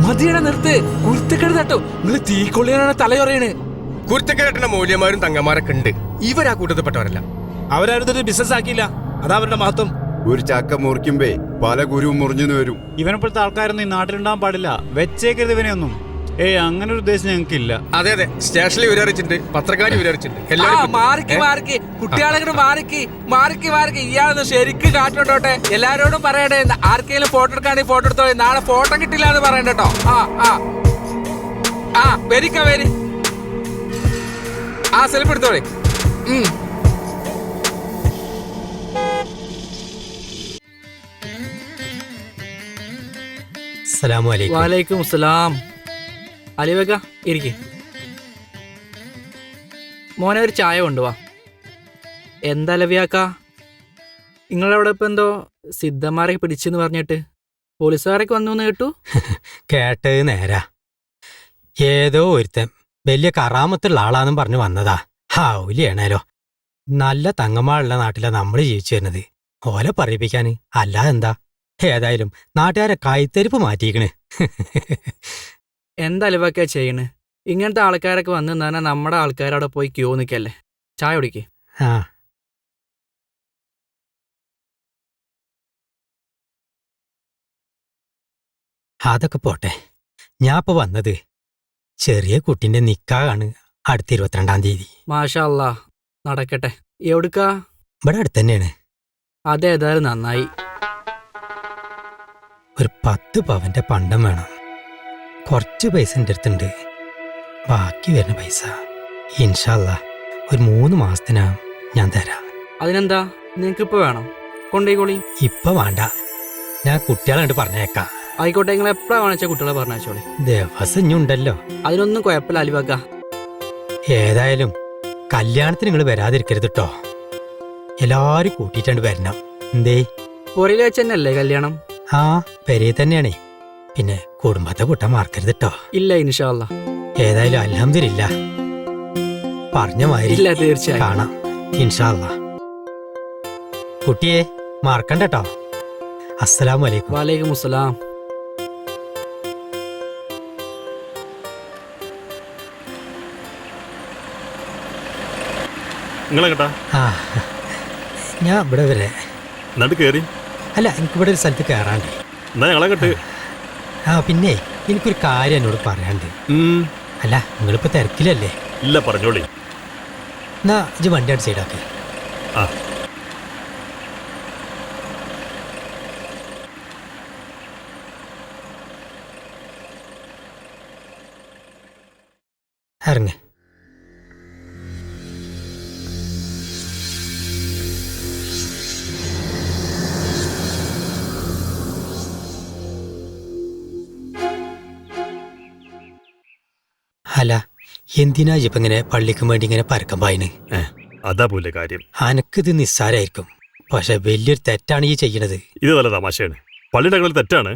മതിയുടെ നിർത്ത് കുരുത്തക്കേട് തട്ടോ. നിങ്ങൾ തീക്കൊള്ളിയാണ് തലയൊറയണ്. കുരുത്തക്കേട്ടന്റെ മൂല്യന്മാരും തങ്ങന്മാരൊക്കെ ഉണ്ട്. ഇവരാ കൂട്ടത്തിൽപ്പെട്ടവരല്ല. അവരാരും ബിസിനസ് ആക്കിയില്ല. അതാ അവരുടെ മഹത്വം. ഒരു ചക്ക മുറിക്കുമ്പേ പല കുരുവും മുറിഞ്ഞു വരും. ഇവനെപ്പോഴത്തെ ആൾക്കാരൊന്നും ഈ നാട്ടിലുണ്ടാകാൻ പാടില്ല. വെച്ചേക്കരുത് ഇവനെയൊന്നും. അങ്ങനെ ഒരു ഉദ്ദേശം ഞങ്ങൾക്കില്ല. അതെ അതെ, സ്റ്റേഷനിൽ വിവരറിച്ചിട്ടുണ്ട്, പത്രക്കാരി വിവരറിച്ചിട്ടുണ്ട്. മാറിക്ക് മാറിക്ക് കുട്ടികളെ മാറിക്ക് മാറിക്ക് മാറിക്ക്. ഇയാളൊന്ന് ശരിക്കും കാട്ടിലോട്ടെ. എല്ലാരോടും പറയണ്ടേ, ആർക്കെങ്കിലും ഫോട്ടോ എടുക്കാണെങ്കിൽ ഫോട്ടോ എടുത്തോ. നാളെ ഫോട്ടോ കിട്ടില്ല എന്ന് പറയണ്ടോ. ആ വരിക്ക വരി. ആ സെൽഫ് എടുത്തോളെ. വാലൈക്കും സലാം. അലിവക്ക ഇരിക്കെ. മോനെ ഒരു ചായ കൊണ്ടുവാ. എന്താ ലവ്യാക്ക, നിങ്ങളവിടെ ഇപ്പൊ എന്തോ സിദ്ധന്മാരെ പിടിച്ചെന്ന് പറഞ്ഞിട്ട് പോലീസുകാരൊക്കെ വന്നു കേട്ടു. കേട്ടത് നേരാ. ഏതോ ഒരുത്തൻ വലിയ കറാമത്തുള്ള ആളാന്നും പറഞ്ഞു വന്നതാ. ഹൗലിയാണേലോ. നല്ല തങ്ങന്മാരുള്ള നാട്ടിലാ നമ്മൾ ജീവിച്ചു വരുന്നത്. ഓലെ പറയിപ്പിക്കാന് അല്ലാതെന്താ. ഏതായാലും നാട്ടുകാരെ കൈത്തരിപ്പ് മാറ്റിയിക്കണ്. എന്താ അലിവക്ക ചെയ്യണ്? ഇങ്ങനത്തെ ആൾക്കാരൊക്കെ വന്നു നിന്നാൽ നമ്മുടെ ആൾക്കാരവിടെ പോയി ക്യൂ നിൽക്കല്ലേ. ചായ കുടിക്കേ. അതൊക്കെ പോട്ടെ. ഞാൻ ഇപ്പൊ വന്നത് ചെറിയ കുട്ടിന്റെ നിക്കാഹാണ് അടുത്ത 22-ാം തീയതി. മാഷാ അല്ലാ, നടക്കട്ടെ. എവിടുക്കാ? ഇവിടെ അടുത്ത് തന്നെയാണ്. അതേതായാലും നന്നായി. ഒരു 10 പവന്റെ പണ്ടം വേണം. കുറച്ച് പൈസ എൻ്റെ അടുത്തുണ്ട്. ബാക്കി വരുന്ന പൈസ ഇൻഷാ അല്ലാ ഒരു 3 മാസത്തിനാ ഞാൻ തരാം. അതിനെന്താ, നിങ്ങൾക്കിപ്പോ വേണം? കൊണ്ടേക്കോളി. ഇപ്പൊ വേണ്ട, ഞാൻ കുട്ടികളെ കണ്ട് പറഞ്ഞേക്കാം. ആയിക്കോട്ടെ, നിങ്ങൾ എപ്പോഴാ വേണിച്ച കുട്ടികളെ പറഞ്ഞോളി. ദിവസം ഇഞ്ഞുണ്ടല്ലോ. അതിനൊന്നും കുഴപ്പമില്ല അലിവാക്ക. ഏതായാലും കല്യാണത്തിന് നിങ്ങൾ വരാതിരിക്കരുത് കേട്ടോ. എല്ലാരും കൂട്ടിയിട്ടാണ്ട് വരണം. എന്തേ? പൊരയിൽ വെച്ച് തന്നെയല്ലേ കല്യാണം? ആ, പെരയിൽ തന്നെയാണേ. പിന്നെ കുടുംബത്തെ കൂട്ടാൻ മറക്കരുത് കേട്ടോ. ഇല്ല, ഇൻഷാ അല്ലാ. ഏതായാലും അൽഹംദുലില്ലാ പറഞ്ഞ മാതിരി തീർച്ചയായും കാണാം ഇൻഷാ അല്ലാ. കുട്ടിയെ മറക്കണ്ട കേട്ടോ. അസ്സലാമു അലൈക്കും. വലൈക്കും അസ്സലാം. നിങ്ങളെങ്ങട്ടാ? ഞാൻ ഇവിടെ വരെ. എന്നിട്ട് കേറി? അല്ല, എനിക്കിവിടെ ഒരു സ്ഥലത്ത് കയറാണ്ട്. എന്നാ ഞങ്ങളെ കെട്ട്. പിന്നെ എനിക്കൊരു കാര്യം എന്നോട് പറയാണ്ട്. അല്ല, നിങ്ങളിപ്പോ തിരക്കിലല്ലേ? ഇല്ല, പറഞ്ഞോളി. എന്നാ ഇജ്ജ് വണ്ടി അടി സൈഡാക്ക്. ഇറങ്ങ്. അല്ല, എന്തിനാ ഇപ്പൊ ഇങ്ങനെ പള്ളിക്കും വേണ്ടി ഇങ്ങനെ പരക്കം പായിന്? അതാ പോലെ കാര്യം. അനക്കിത് നിസ്സാരായിരിക്കും, പക്ഷെ വലിയൊരു തെറ്റാണ് ഈ ചെയ്യണത്. ഇത് നല്ല തമാശയാണ്. പള്ളി ഉണ്ടാക്കുന്നത് തെറ്റാണ്.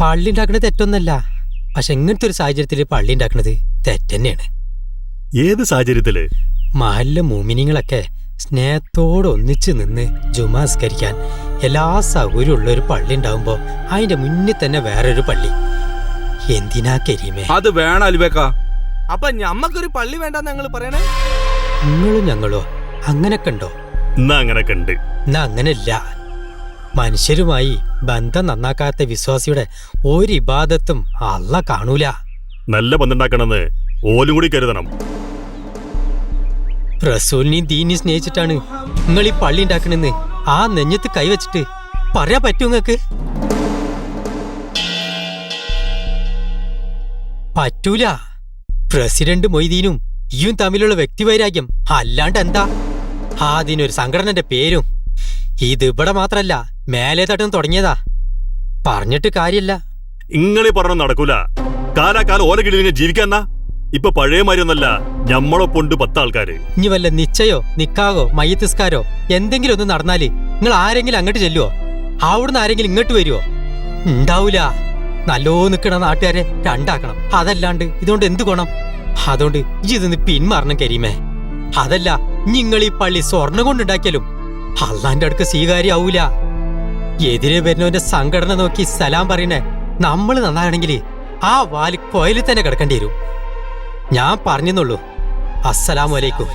പള്ളി ഉണ്ടാക്കുന്നത് തെറ്റൊന്നല്ല, പക്ഷെ ഇങ്ങനത്തെ ഒരു സാഹചര്യത്തിൽ പള്ളി ഉണ്ടാക്കുന്നത് തെറ്റന്നെയാണ്. ഏത് സാഹചര്യത്തില്? മഹല്ല മോമിനിങ്ങളൊക്കെ സ്നേഹത്തോടെ ഒന്നിച്ചു നിന്ന് ജുമാസ്കരിക്കാൻ എല്ലാ സൗകര്യമുള്ള ഒരു പള്ളി ഉണ്ടാവുമ്പോ അതിന്റെ മുന്നിൽ തന്നെ വേറൊരു പള്ളി. എന്തിനാ കരീമേ അത് വേണം അലിവേക്ക? അപ്പൊ ഞമ്മക്കൊരു പള്ളി വേണ്ടെന്ന് ഞങ്ങൾ പറയണേ? നിങ്ങളും ഞങ്ങളോ അങ്ങനൊക്കെ ഉണ്ടോ? എന്നാ അങ്ങനൊക്കെ ഉണ്ട്. എന്നാ അങ്ങനല്ല. മനുഷ്യരുമായി ബന്ധം നന്നാക്കാത്ത വിശ്വാസിയുടെ ഒരു ഇബാദത്തും അല്ലാഹ് കാണൂല. നല്ല ബന്ധമുണ്ടാക്കണമെന്ന് ഓലും കൂടി കരുതണം. റസൂലിനെയും ദീനിനെയും സ്നേഹിച്ചിട്ടാണ് നിങ്ങൾ ഈ പള്ളി ഉണ്ടാക്കണെന്ന് ആ നെഞ്ഞത്ത് കൈവച്ചിട്ട് പറയാൻ പറ്റൂ നിങ്ങക്ക്? പറ്റൂല. പ്രസിഡന്റ് മൊയ്തീനും ഈയും തമ്മിലുള്ള വ്യക്തിവൈരാഗ്യം അല്ലാണ്ട് എന്താ? അതിനൊരു സംഘടനന്റെ പേരും. ഇത് ഇവിടെ മാത്രല്ല, മേലെ തട്ടും തുടങ്ങിയതാ. പറഞ്ഞിട്ട് കാര്യല്ല. ഇങ്ങളീ പറഞ്ഞ നടക്കൂല. കാലാകാലം ഓല കിടിലിങ്ങനെ ജീവിക്കാന്നാ. ഇപ്പൊ പഴയ മാതിരിയൊന്നല്ല. ഞമ്മളൊപ്പുണ്ട് 10 ആൾക്കാര്. ഇനി വല്ല നിശ്ചയോ നിക്കാകോ മയ്യത്തിസ്കാരോ എന്തെങ്കിലും ഒന്ന് നടന്നാല് നിങ്ങൾ ആരെങ്കിലും അങ്ങോട്ട് ചെല്ലുവോ? അവിടുന്ന് ആരെങ്കിലും ഇങ്ങോട്ട് വരുവോ? ഉണ്ടാവൂല. നല്ലോ നിക്കണ നാട്ടുകാരെ രണ്ടാക്കണം. അതല്ലാണ്ട് ഇതുകൊണ്ട് എന്ത് ഗുണം? അതുകൊണ്ട് ഇതൊന്ന് പിന്മാറണം കരീമേ. അതല്ല, നിങ്ങൾ ഈ പള്ളി സ്വർണം കൊണ്ടുണ്ടാക്കിയാലും അള്ളാന്റെ അടുക്ക് സ്വീകാര്യാവൂല. എതിരെ വരുന്നവന്റെ സംഘടന നോക്കി സലാം പറയണേ നമ്മൾ നന്നാകണമെങ്കിൽ ആ വാല് കോയിലിൽ തന്നെ കിടക്കേണ്ടി വരും. ഞാൻ പറഞ്ഞെന്നുള്ളൂ. അസ്സലാമു അലൈക്കും.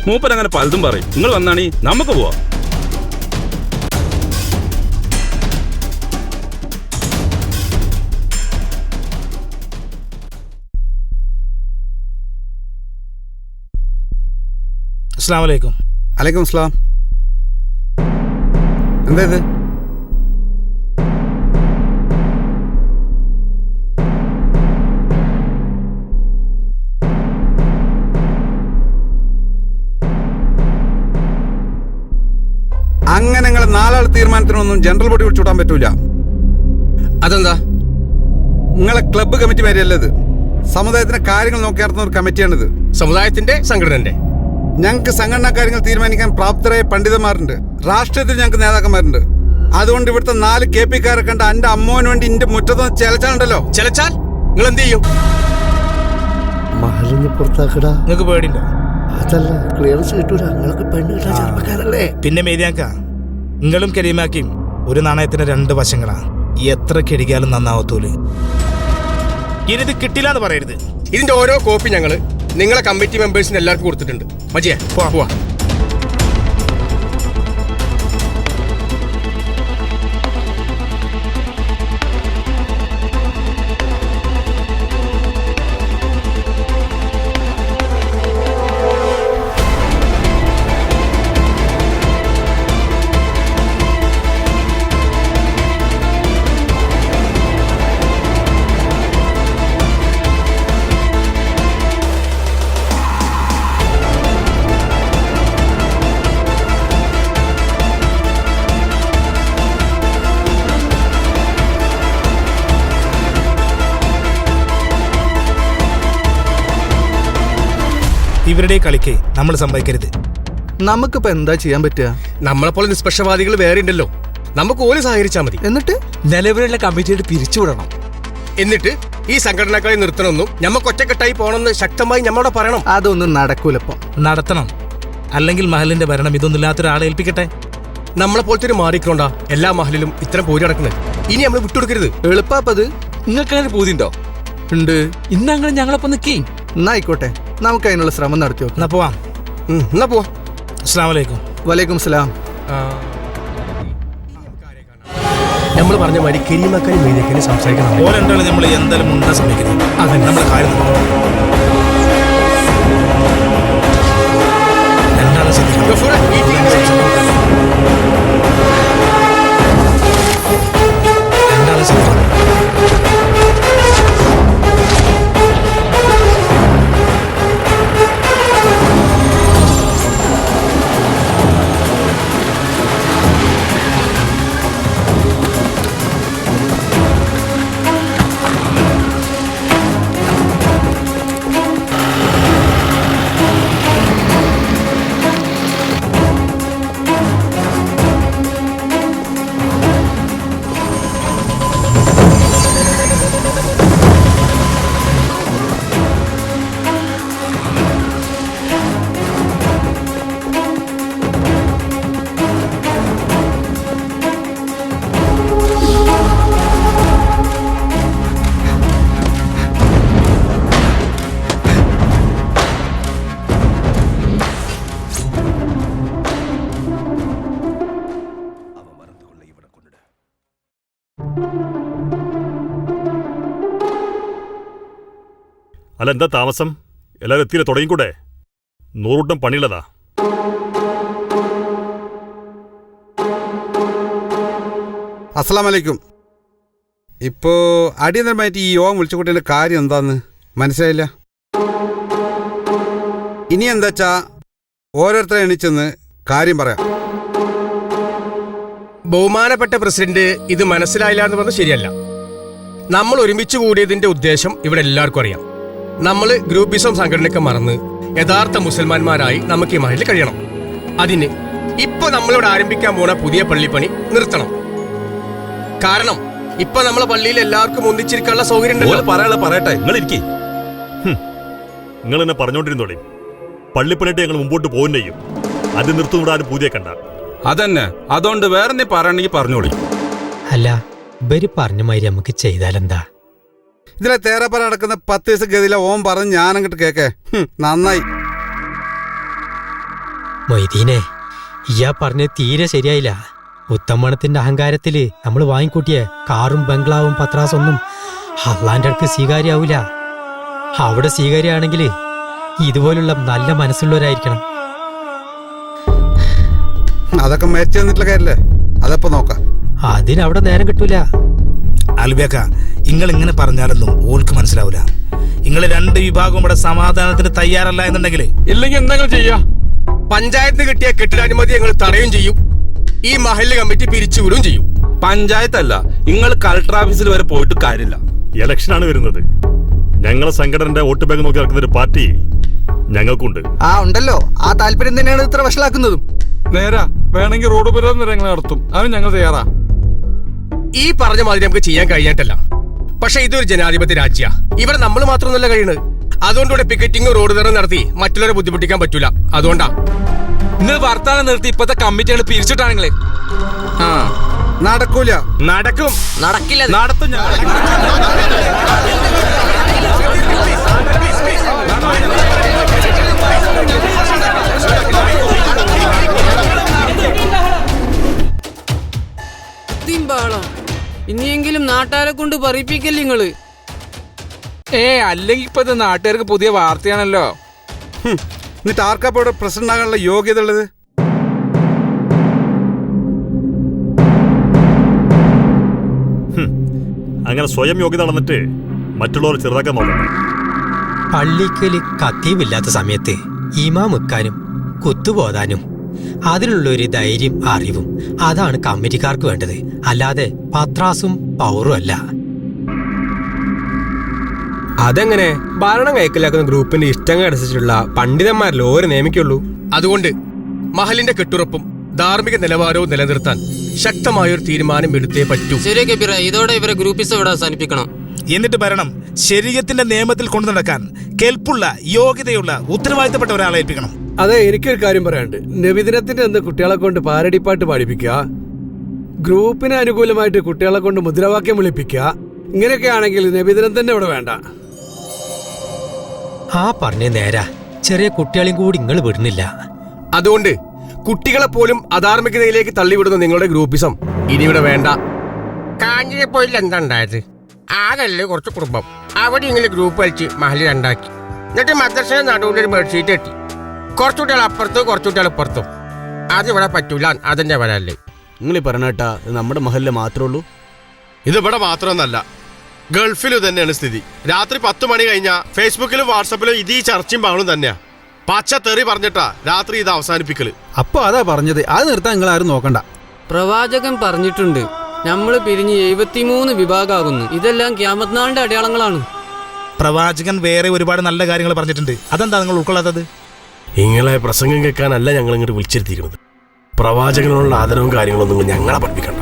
മൂപ്പൻ അങ്ങനെ പലതും പറയും. നിങ്ങൾ വന്നാണീ നമുക്ക് പോവാം. അസ്സലാമു അലൈക്കും. അലൈക്കും അസ്സലാം. എന്താ ഇത്? അങ്ങനെ നിങ്ങൾ നാലാൾ തീരുമാനത്തിനൊന്നും ജനറൽ ബോഡി വിളിച്ചുവിടാൻ പറ്റൂല. അതെന്താ? നിങ്ങളെ ക്ലബ്ബ് കമ്മിറ്റി വരെയല്ലത്. സമുദായത്തിന്റെ കാര്യങ്ങൾ നോക്കി നടത്തുന്ന ഒരു കമ്മിറ്റിയാണിത്. സമുദായത്തിന്റെ സംഘടനന്റെ. ഞങ്ങൾക്ക് സംഘടനാ കാര്യങ്ങൾ തീരുമാനിക്കാൻ പ്രാപ്തരായ പണ്ഡിതന്മാരുണ്ട്. രാഷ്ട്രീയത്തിൽ ഞങ്ങൾക്ക് നേതാക്കന്മാരുണ്ട്. അതുകൊണ്ട് ഇവിടുത്തെ 4 KP കാരെ കണ്ട എന്റെ അമ്മോന് വേണ്ടി എന്റെ മുറ്റത്തൊന്ന് ചെലച്ചാലുണ്ടല്ലോ. ചെലച്ചാൽ നിങ്ങൾ എന്ത് ചെയ്യും? മഹലിന് പുറത്താക്കടാ. നിങ്ങൾക്ക് പേടിണ്ടോ? അതല്ല, ക്ലിയറൻസ് കിട്ടൂല. നിങ്ങളൊക്കെ പെണ്ണുകിട്ടാൻ ചെറുപ്പക്കാരല്ലേ? പിന്നെ മേരിയാക്ക, നിങ്ങളും കരീമാക്കിയും ഒരു നാണയത്തിന് 2 വശങ്ങളാ. എത്ര കെടിക്കാലും നന്നാവത്തൂല്. ഇനിത് കിട്ടില്ല എന്ന് പറയരുത്. ഇതിന്റെ ഓരോ കോപ്പി ഞങ്ങള് നിങ്ങളെ കമ്മിറ്റി മെമ്പേഴ്സിന് എല്ലാവർക്കും കൊടുത്തിട്ടുണ്ട്. മജിയെ പോവാ. ഇവരുടെ കളിക്ക് നമ്മൾ സമ്മതിക്കരുത്. നമുക്കിപ്പോ എന്താ ചെയ്യാൻ പറ്റുക? നമ്മളെ പോലെ നിഷ്പക്ഷവാദികൾ വേറെ ഉണ്ടല്ലോ. നമുക്ക് ഓല് സഹകരിച്ചാൽ മതി. എന്നിട്ട് നിലവിലുള്ള കമ്മിറ്റിയായിട്ട് പിരിച്ചുവിടണം. എന്നിട്ട് ഈ സംഘടനകളെ നിർത്തണമെന്നും ഞമ്മക്ക് ഒറ്റക്കെട്ടായി പോകണമെന്ന് ശക്തമായി ഞമ്മളോട് പറയണം. അതൊന്നും നടക്കൂലപ്പം. നടത്തണം. അല്ലെങ്കിൽ മഹലിന്റെ ഭരണം ഇതൊന്നുമില്ലാത്തൊരാളെ ഏൽപ്പിക്കട്ടെ. നമ്മളെ പോലത്തെ ഒരു മാറിക്കൊണ്ടാ എല്ലാ മഹലിലും ഇത്തരം പോരി നടക്കുന്നത്. ഇനി നമ്മൾ വിട്ടുകൊടുക്കരുത്. എളുപ്പത്. നിങ്ങൾക്ക് അങ്ങനെ പൂതിണ്ടോ? ഉണ്ട്. ഇന്നങ്ങനെ ഞങ്ങളൊപ്പം നിൽക്കേ. എന്നായിക്കോട്ടെ, നമുക്ക് അതിനുള്ള ശ്രമം നടത്തി നോക്കാം. എന്നാ പോവാം. എന്നാ പോവാ. അസ്സലാമു അലൈക്കും. വലൈക്കും സലാം. നമ്മൾ പറഞ്ഞ മാതിരി കരീമാക്കാനും മേരിയാക്കാനും സംസാരിക്കണം. ഓരെന്താണ് നമ്മൾ എന്തായാലും മുണ്ടാൻ ശ്രമിക്കുന്നത്. അതെ, നമ്മുടെ കാര്യം എന്താണ് അല്ല, എന്താ താമസം? എല്ലാവരും എത്തിയില്ല, തുടങ്ങിക്കൂടെ? 100 കൂട്ടം പണിയുള്ളതാ. അസ്സലാമു അലൈക്കും. ഇപ്പോ അടിയന്തരമായിട്ട് ഈ യോഗം വിളിച്ചുകൂട്ടേണ്ട കാര്യം എന്താന്ന് മനസ്സിലായില്ല. ഇനി എന്താച്ചാ ഓരോരുത്തരെ എണീച്ചെന്ന് കാര്യം പറയാം. ബഹുമാനപ്പെട്ട പ്രസിഡന്റ് ഇത് മനസ്സിലായില്ല എന്ന് പറഞ്ഞത് ശരിയല്ല. നമ്മൾ ഒരുമിച്ച് കൂടിയതിന്റെ ഉദ്ദേശം ഇവിടെ എല്ലാവർക്കും അറിയാം. നമ്മൾ ഗ്രൂപ്പിസം സംഘടനയൊക്കെ മറന്ന് യഥാർത്ഥ മുസൽമാന്മാരായി നമുക്ക് ഈ മഹലിൽ കഴിയണം. അതിന് ഇപ്പൊ നമ്മളിവിടെ ആരംഭിക്കാൻ പോണ പുതിയ പള്ളിപ്പണി നിർത്തണം. കാരണം ഇപ്പൊ നമ്മളെ പള്ളിയിൽ എല്ലാവർക്കും ഒന്നിച്ചിരിക്കാനുള്ള സൗകര്യം ഉണ്ടല്ലോ. പറയാനുള്ള പറയട്ടെ, നിങ്ങൾ ഇരിക്കേ. നിങ്ങൾ എന്നെ പറഞ്ഞോണ്ടിരുന്നോളി. പള്ളിപ്പണിയിട്ട് ഞങ്ങൾ മുമ്പോട്ട് പോകുന്ന ചെയ്യും. അത് നിർത്തുവിടാനും പുതിയ കണ്ട അതന്നെ. അതുകൊണ്ട് വേറെ നീ പറയണെങ്കിൽ പറഞ്ഞോളി. അല്ല ഇവര് പറഞ്ഞ മാതിരി നമുക്ക് ചെയ്താലെന്താ? ഇതിലെ തേരപ്പറ നടക്കുന്ന 10 ദിവസം ഗതിയില ഓം പറഞ്ഞ് ഞാനങ്ങോട്ട് കേക്കേ. നന്നായി. മൊയ്തീനെ, ഇയാ പറഞ്ഞ തീരെ ശരിയായില്ല. ഉത്തമണത്തിന്റെ അഹങ്കാരത്തില് നമ്മൾ വാങ്ങിക്കൂട്ടിയ കാറും ബംഗ്ലാവും പത്രാസൊന്നും അള്ളാന്റെ അടുക്ക് സ്വീകാര്യാവൂല. അവിടെ സ്വീകാര്യാണെങ്കിൽ ഇതുപോലുള്ള നല്ല മനസ്സുള്ളവരായിരിക്കണം. അതൊക്കെ മേടിച്ചു തന്നിട്ടുള്ള കാര്യല്ലേ, അതപ്പോ നോക്കാം. അതിനവിടെ നേരം കിട്ടൂല. അൽബേക്ക, നിങ്ങൾ ഇങ്ങനെ പറഞ്ഞാലൊന്നും ഓൾക്ക് മനസ്സിലാവൂല. നിങ്ങൾ 2 വിഭാഗവും ഇവിടെ സമാധാനത്തിന് തയ്യാറല്ല എന്നുണ്ടെങ്കിൽ ഇല്ലെങ്കിൽ എന്തെങ്കിലും ചെയ്യാ. പഞ്ചായത്തിന് കിട്ടിയ കെട്ടിടാനുമതി ഞങ്ങൾ തടയും ചെയ്യും. ഈ മഹല്ല് കമ്മിറ്റി പിരിച്ചുവിടുകയും ചെയ്യും. പഞ്ചായത്തല്ല, നിങ്ങൾ കളക്ടർ ഓഫീസിൽ വരെ പോയിട്ട് കാര്യമില്ല. ഇലക്ഷനാണ് വരുന്നത്. ഞങ്ങളെ സംഘടനയുടെ വോട്ട് ബാങ്ക് നോക്കി നടക്കുന്ന ഒരു പാർട്ടി ഞങ്ങൾക്കുണ്ട്. ഉണ്ടല്ലോ. ആ താല്പര്യം തന്നെയാണ് ഇത്ര വഷളാക്കുന്നതും. നേരാ, വേണമെങ്കിൽ റോഡ് ഉപരോധം ഞങ്ങൾ നടത്തും. അതിന് ഞങ്ങൾ തയ്യാറാ. ഈ പറഞ്ഞ മാതിരി നമുക്ക് ചെയ്യാൻ കഴിഞ്ഞിട്ടല്ല. പക്ഷെ ഇതൊരു ജനാധിപത്യ രാജ്യ. ഇവിടെ നമ്മൾ മാത്രമൊന്നുമല്ല കഴിയുന്നത്. അതുകൊണ്ട് ഇവിടെ പിക്കറ്റിംഗ് റോഡ് തരം നടത്തി മറ്റുള്ളവരെ ബുദ്ധിമുട്ടിക്കാൻ പറ്റൂല. അതുകൊണ്ടാ നിങ്ങൾ വർത്താനം നിർത്തി ഇപ്പത്തെ കമ്മിറ്റികൾ പിരിച്ചിട്ടാണെങ്കിലേ നടക്കൂല. നടക്കും. നടക്കില്ല. നടത്തും ഞങ്ങൾ. ഇനിയെങ്കിലും നാട്ടുകാരെ കൊണ്ട് പറയിപ്പിക്കല്ലേ നിങ്ങള്? അല്ലെങ്കിൽ ഇപ്പത്തെ നാട്ടുകാർക്ക് പുതിയ വാർത്തയാണല്ലോ. എന്നിട്ട് ആർക്കാപ്പോ ഇവിടെ പ്രസിഡന്റ് ആകാനുള്ള യോഗ്യത ഉള്ളത്? അങ്ങനെ സ്വയം യോഗ്യത നടന്നിട്ട് മറ്റുള്ളവർ ചെറുതാക്കാൻ നോക്കണം. പള്ളിക്കല് കത്തിയുമില്ലാത്ത സമയത്ത് ഇമാം വെക്കാനും കുത്തുപോതാനും അതിനുള്ളൊരു ധൈര്യം അറിവും അതാണ് കമ്മിറ്റിക്കാർക്ക് വേണ്ടത്. അല്ലാതെ പത്രാസും പവറും അല്ല. അതെങ്ങനെ ഭരണം കൈക്കലാക്കുന്ന ഗ്രൂപ്പിന്റെ ഇഷ്ടങ്ങൾ അനുസരിച്ചുള്ള പണ്ഡിതന്മാരിൽ ഓരോ നിയമിക്കുള്ളൂ. അതുകൊണ്ട് മഹലിന്റെ കെട്ടുറപ്പും ധാർമ്മിക നിലവാരവും നിലനിർത്താൻ ശക്തമായൊരു തീരുമാനം എടുത്തേ പറ്റൂ. ഇതോടെ ഇവരെ ഗ്രൂപ്പിസം ഇവിടെ അവസാനിപ്പിക്കണം. എന്നിട്ട് ഭരണം ശരീരത്തിന്റെ നിയമത്തിൽ കൊണ്ടു നടക്കാൻ കെൽപ്പുള്ള, യോഗ്യതയുള്ള, ഉത്തരവാദിത്തപ്പെട്ട ഒരാളെ ഏൽപ്പിക്കണം. അതെ, എനിക്കൊരു കാര്യം പറയാനുണ്ട്. നബിദിനത്തിന്റെ അന്ന് കുട്ടികളെ കൊണ്ട് പാരടിപ്പാട്ട് പാടിപ്പിക്കുക, ഗ്രൂപ്പിന് അനുകൂലമായിട്ട് കുട്ടികളെ കൊണ്ട് മുദ്രാവാക്യം വിളിപ്പിക്കുക, ഇങ്ങനെയൊക്കെ ആണെങ്കിൽ നബിദിനം തന്നെ ഇവിടെ വേണ്ട. ആ പറഞ്ഞ നേരാ. ചെറിയ കുട്ടികളെയും കൂടി നിങ്ങൾ വിടുന്നില്ല. അതുകൊണ്ട് കുട്ടികളെ പോലും അധാർമികതയിലേക്ക് തള്ളിവിടുന്ന നിങ്ങളുടെ ഗ്രൂപ്പിസം ഇനി ഇവിടെ വേണ്ട. കാഞ്ഞിരപ്പോയിൽ എന്താ ഉണ്ടായത്? ആകല്ലേ കുറച്ച് കുടുംബം അവിടെ ഇങ്ങനെ ഗ്രൂപ്പ് വലിച്ച് മഹല് 2ആക്കി. എന്നിട്ട് മദ്രസയുടെ നടുവിലൊരു ബെഡ്ഷീറ്റ് കെട്ടി. കുറച്ചു കുട്ടികൾ അപ്പുറത്തും കുറച്ചു കുട്ടികൾ ഇപ്പുറത്തും. അതിവിടെ പറ്റൂല. അതിന്റെ വരല്ലേ നിങ്ങൾ പറഞ്ഞേട്ടാ? നമ്മുടെ മഹലിലെ മാത്രമേ ഉള്ളൂ? ഇതിവിടെ മാത്രമൊന്നല്ല, ഗൾഫിലും തന്നെയാണ് സ്ഥിതി. രാത്രി 10 മണി കഴിഞ്ഞാൽ ഫേസ്ബുക്കിലും വാട്സപ്പിലും ഇത് ഈ ചർച്ചയും പാളും തന്നെയാ. പച്ച തെറി പറഞ്ഞിട്ടാ രാത്രി ഇത് അവസാനിപ്പിക്കല്. അപ്പൊ അതാ പറഞ്ഞത്, അത് നിർത്താൻ നിങ്ങൾ ആരും നോക്കണ്ട. പ്രവാചകൻ പറഞ്ഞിട്ടുണ്ട്, നമ്മള് പിരിഞ്ഞ് 73 വിഭാഗമാകുന്നു. ഇതെല്ലാം ഖിയാമത്ത് നാളിന്റെ അടയാളങ്ങളാണ്. പ്രവാചകൻ വേറെ ഒരുപാട് നല്ല കാര്യങ്ങൾ പറഞ്ഞിട്ടുണ്ട്. അതെന്താ നിങ്ങൾ ഉൾക്കൊള്ളാത്തത്? നിങ്ങളെ പ്രസംഗം കേൾക്കാനല്ല ഞങ്ങൾ ഇങ്ങോട്ട് വിളിച്ചിരുത്തിയിരിക്കുന്നത്. പ്രവാചകനുള്ള ആദരവും കാര്യങ്ങളൊന്നും ഞങ്ങളെ പഠിപ്പിക്കണ്ട.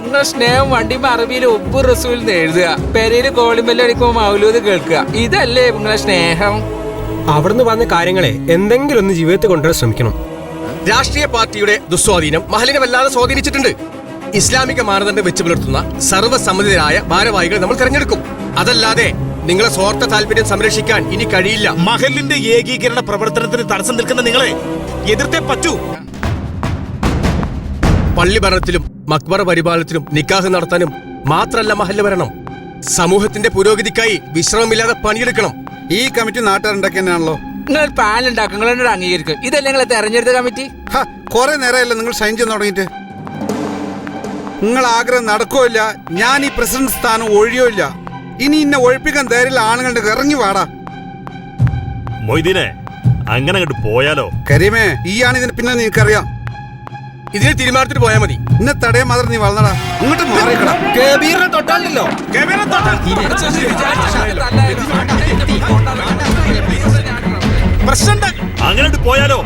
നിങ്ങളെ സ്നേഹം വണ്ടിമ്പോ അറബിയിൽ ഒപ്പ് റസൂൽ എഴുതുക, പെരയില് കോളിമ്പെല്ലാം അടിക്കുമ്പോ മൗലൂദ് കേൾക്കുക. ഇതല്ലേ നിങ്ങളെ സ്നേഹം? അവിടുന്ന് പറഞ്ഞ കാര്യങ്ങളെ എന്തെങ്കിലും ഒന്ന് ജീവിതത്തിൽ കൊണ്ടുവരാൻ ശ്രമിക്കണം. രാഷ്ട്രീയ പാർട്ടിയുടെ ദുസ്വാധീനം മഹലിനെ വല്ലാതെ സ്വാധീനിച്ചിട്ടുണ്ട്. ഇസ്ലാമിക മാനദണ്ഡം വെച്ച് പുലർത്തുന്ന സർവ്വസമ്മതിതരായ ഭാരവാഹികൾ നമ്മൾ തെരഞ്ഞെടുക്കും. അതല്ലാതെ നിങ്ങളെ സ്വാർത്ഥ താല്പര്യം സംരക്ഷിക്കാൻ ഇനി കഴിയില്ല. മഹലിന്റെ ഏകീകരണ പ്രവർത്തനത്തിന് തടസ്സം നിൽക്കുന്ന നിങ്ങളെ എതിർത്തേ പറ്റൂ. പള്ളി ഭരണത്തിലും മക്ബറ പരിപാലനത്തിലും നിക്കാഹ് നടത്താനും മാത്രല്ല മഹല്ല് ഭരണം. സമൂഹത്തിന്റെ പുരോഗതിക്കായി വിശ്രമമില്ലാതെ പണിയെടുക്കണം. ഈ കമ്മിറ്റി നാട്ടുകാരുണ്ടാക്കി തന്നെയാണല്ലോ. നിങ്ങൾ പാലുണ്ടാക്കും, നിങ്ങളോട് അംഗീകരിക്കും. ഇതല്ലേ നിങ്ങളെ തെരഞ്ഞെടുത്ത കമ്മിറ്റി? കുറെ നേരമല്ല നിങ്ങൾ സൈൻ ചെയ്യാൻ തുടങ്ങിയിട്ട്. നിങ്ങൾ ആഗ്രഹം നടക്കുകയില്ല. ഞാൻ ഈ പ്രസിഡന്റ് സ്ഥാനം ഒഴിയോയില്ല. ഇനി ഇന്നെ ഒഴിപ്പിക്കാൻ ധൈര്യമുള്ള ആണുങ്ങളുടെ ഇറങ്ങി വാടാ. മൊയ്തീനെ, അങ്ങനെ അങ്ങോട്ട് പോയാലോ? കരീമേ, ഈയാണ് ഇതിന് പിന്നെ നിനക്കറിയാം. ഇതിന് തീരുമാനത്തിന് പോയാൽ മതി. ഇന്നെ തടയാൻ മാത്രം നീ വളർന്നടാ. ഇങ്ങോട്ട് മാറിക്കടാ. കബീറിനെ തൊട്ടാലല്ലോ. അങ്ങനെ പോയാലോ?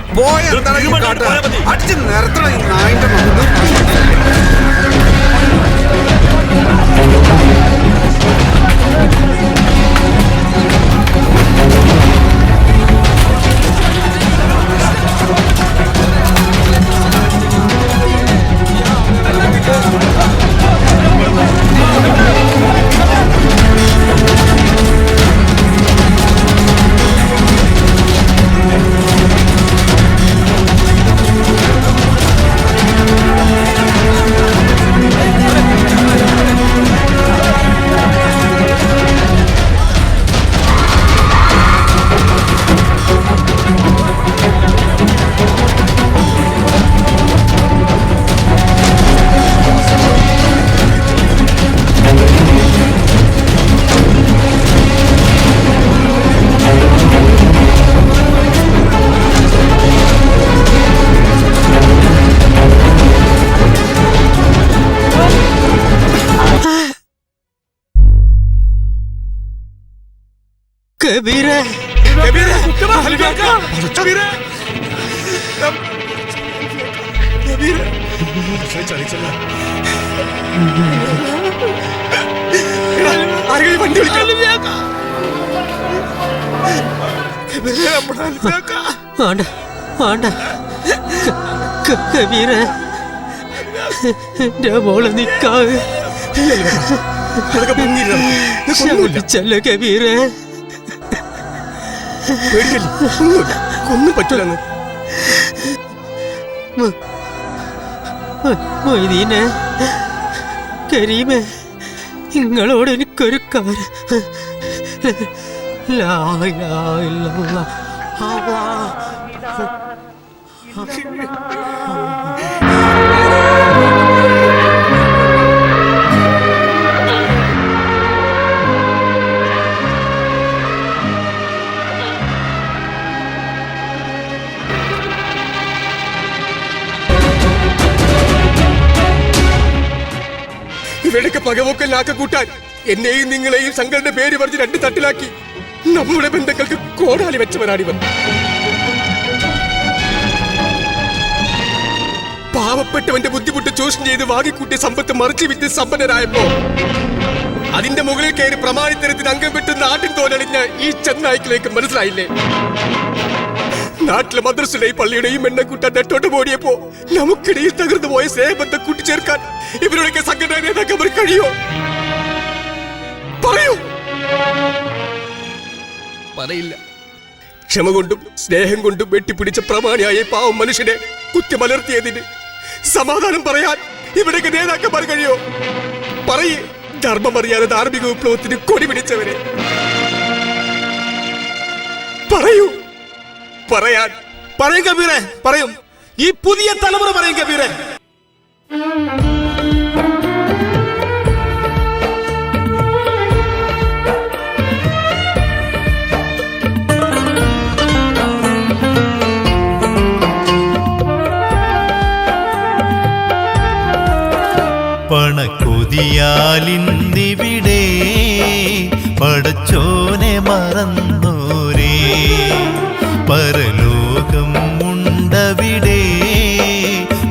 അടിച്ച് നിരത്തണം ഈ നായിന്റെ കബീറേ വേണ്ട വേണ്ട കബീറേ എന്റെ മോളെ നിക്കാവ് ശമിച്ചല്ലോ കബീറേ ഒന്നും പറ്റൂലെന്ന് മൊയ്തീനെ കരീമേ നിങ്ങളോട് എനിക്കൊരു കാര്യം ലാ ഇലാഹ ഇല്ലല്ലാഹ് ഇവരുടെയൊക്കെ പകവൊക്കെല്ലാക്ക കൂട്ടാൻ എന്നെയും നിങ്ങളെയും സംഘടന പേര് പറഞ്ഞ് രണ്ട് തട്ടിലാക്കി നമ്മുടെ ബന്ധങ്ങൾക്ക് കോടാലി വെച്ചവരാണിവർ. പാവപ്പെട്ടവന്റെ ബുദ്ധിമുട്ട് ചൂഷണം ചെയ്ത് വാങ്ങിക്കൂട്ടിയ സമ്പത്ത് മറിച്ചു വിറ്റ് സമ്പന്നരായപ്പോ അതിന്റെ മുകളിൽ കയറി പ്രമാണിത്തരത്തിന് അംഗം വിട്ട് നാട്ടിൻ തോലണിഞ്ഞ ഈ ചെന്നായ്ക്കിലേക്ക് മനസ്സിലായില്ലേ? നാട്ടിലെ മദ്രസയുടെയും പള്ളിയുടെയും എണ്ണം കൂട്ടാൻ നെട്ടോട്ട് ഓടിയപ്പോ നമുക്കിടയിൽ തകർന്നു പോയ സ്നേഹബന്ധം കൂട്ടിച്ചേർക്കാൻ ഇവരുടെയൊക്കെ സംഘടന നേതാക്കന്മാർ കഴിയോ? പറയൂ. പറയില്ല. ക്ഷമ കൊണ്ടും സ്നേഹം കൊണ്ടും വെട്ടിപ്പിടിച്ച പ്രമാണിയായ പാവം മനുഷ്യനെ കുത്തിമലർത്തിയതിന് സമാധാനം പറയാൻ ഇവിടെയൊക്കെ നേതാക്കന്മാർ കഴിയോ? പറയേ. ധർമ്മമറിയാതെ ധാർമ്മിക വിപ്ലവത്തിന് കൊടി പിടിച്ചവരെ പറയൂ. പറയാൻ പറയും കബീറെ, പറയും. ഈ പുതിയ തലമുറ പറയും കബീറെ. പണക്കൊതിയാലിന്നിവിടെ പടച്ചോനെ മറന്നോരേ, പരലോകം ഉണ്ടവിടെ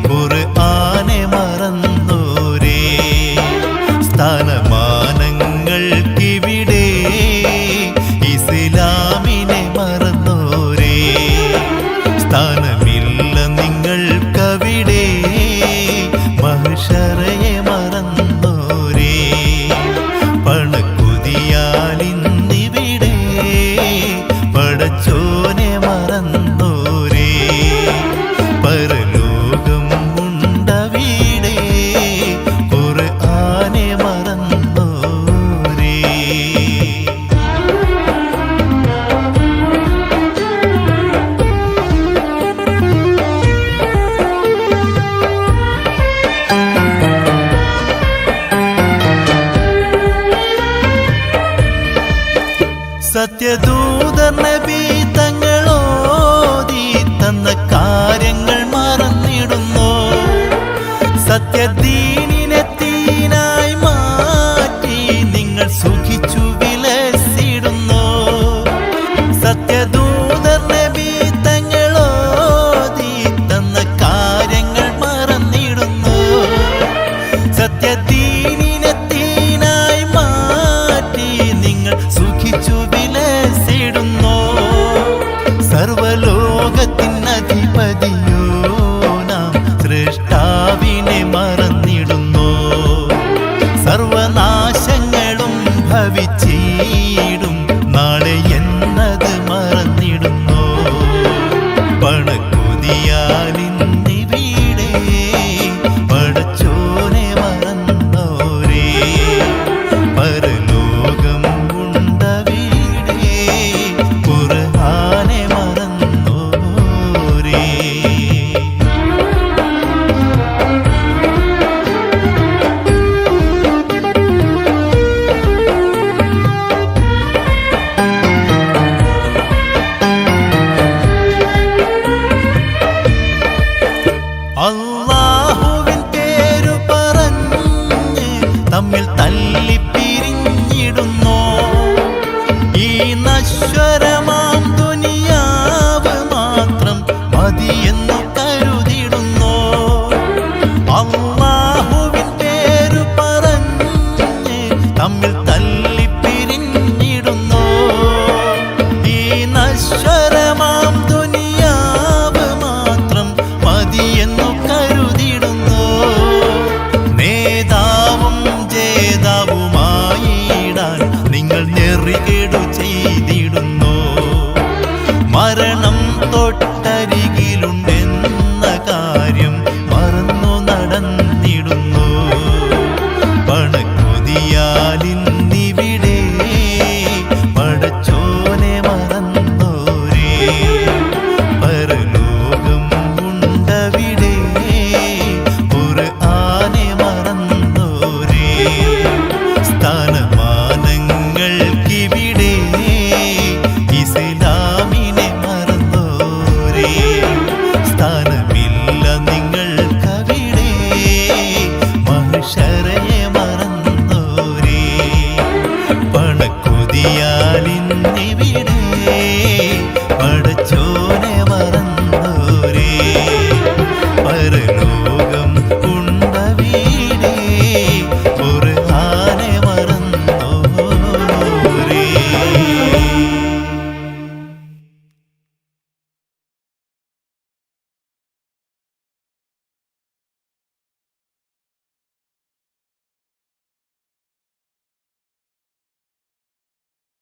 ഖുർആനെ മറന്നോരേ, സ്ഥാനമാനങ്ങൾക്കിവിടെ ഇസ്ലാമിനെ മറന്നോരേ, സ്ഥാനമില്ല നിങ്ങൾക്കവിടെ മഹ്ശറയെ മറന്നോരേ, പണക്കൊതിയാലിന്നിവിടെ പടച്ചോനെ മറന്നോരേ, പരലോകം ഉണ്ടവിടെ ഖുർആനെ മറന്നോരേ. സത്യദൂതർ നബി തങ്ങളോതി തന്ന കാര്യങ്ങൾ മറന്നിടുന്നു, സത്യദീനിനെ തീനായി മാറ്റി നിങ്ങൾ സുഖിച്ചു വിലസിടുന്നു, സത്യദൂതർ നബി തങ്ങളോതി തന്ന കാര്യങ്ങൾ മറന്നിടുന്നു, സത്യ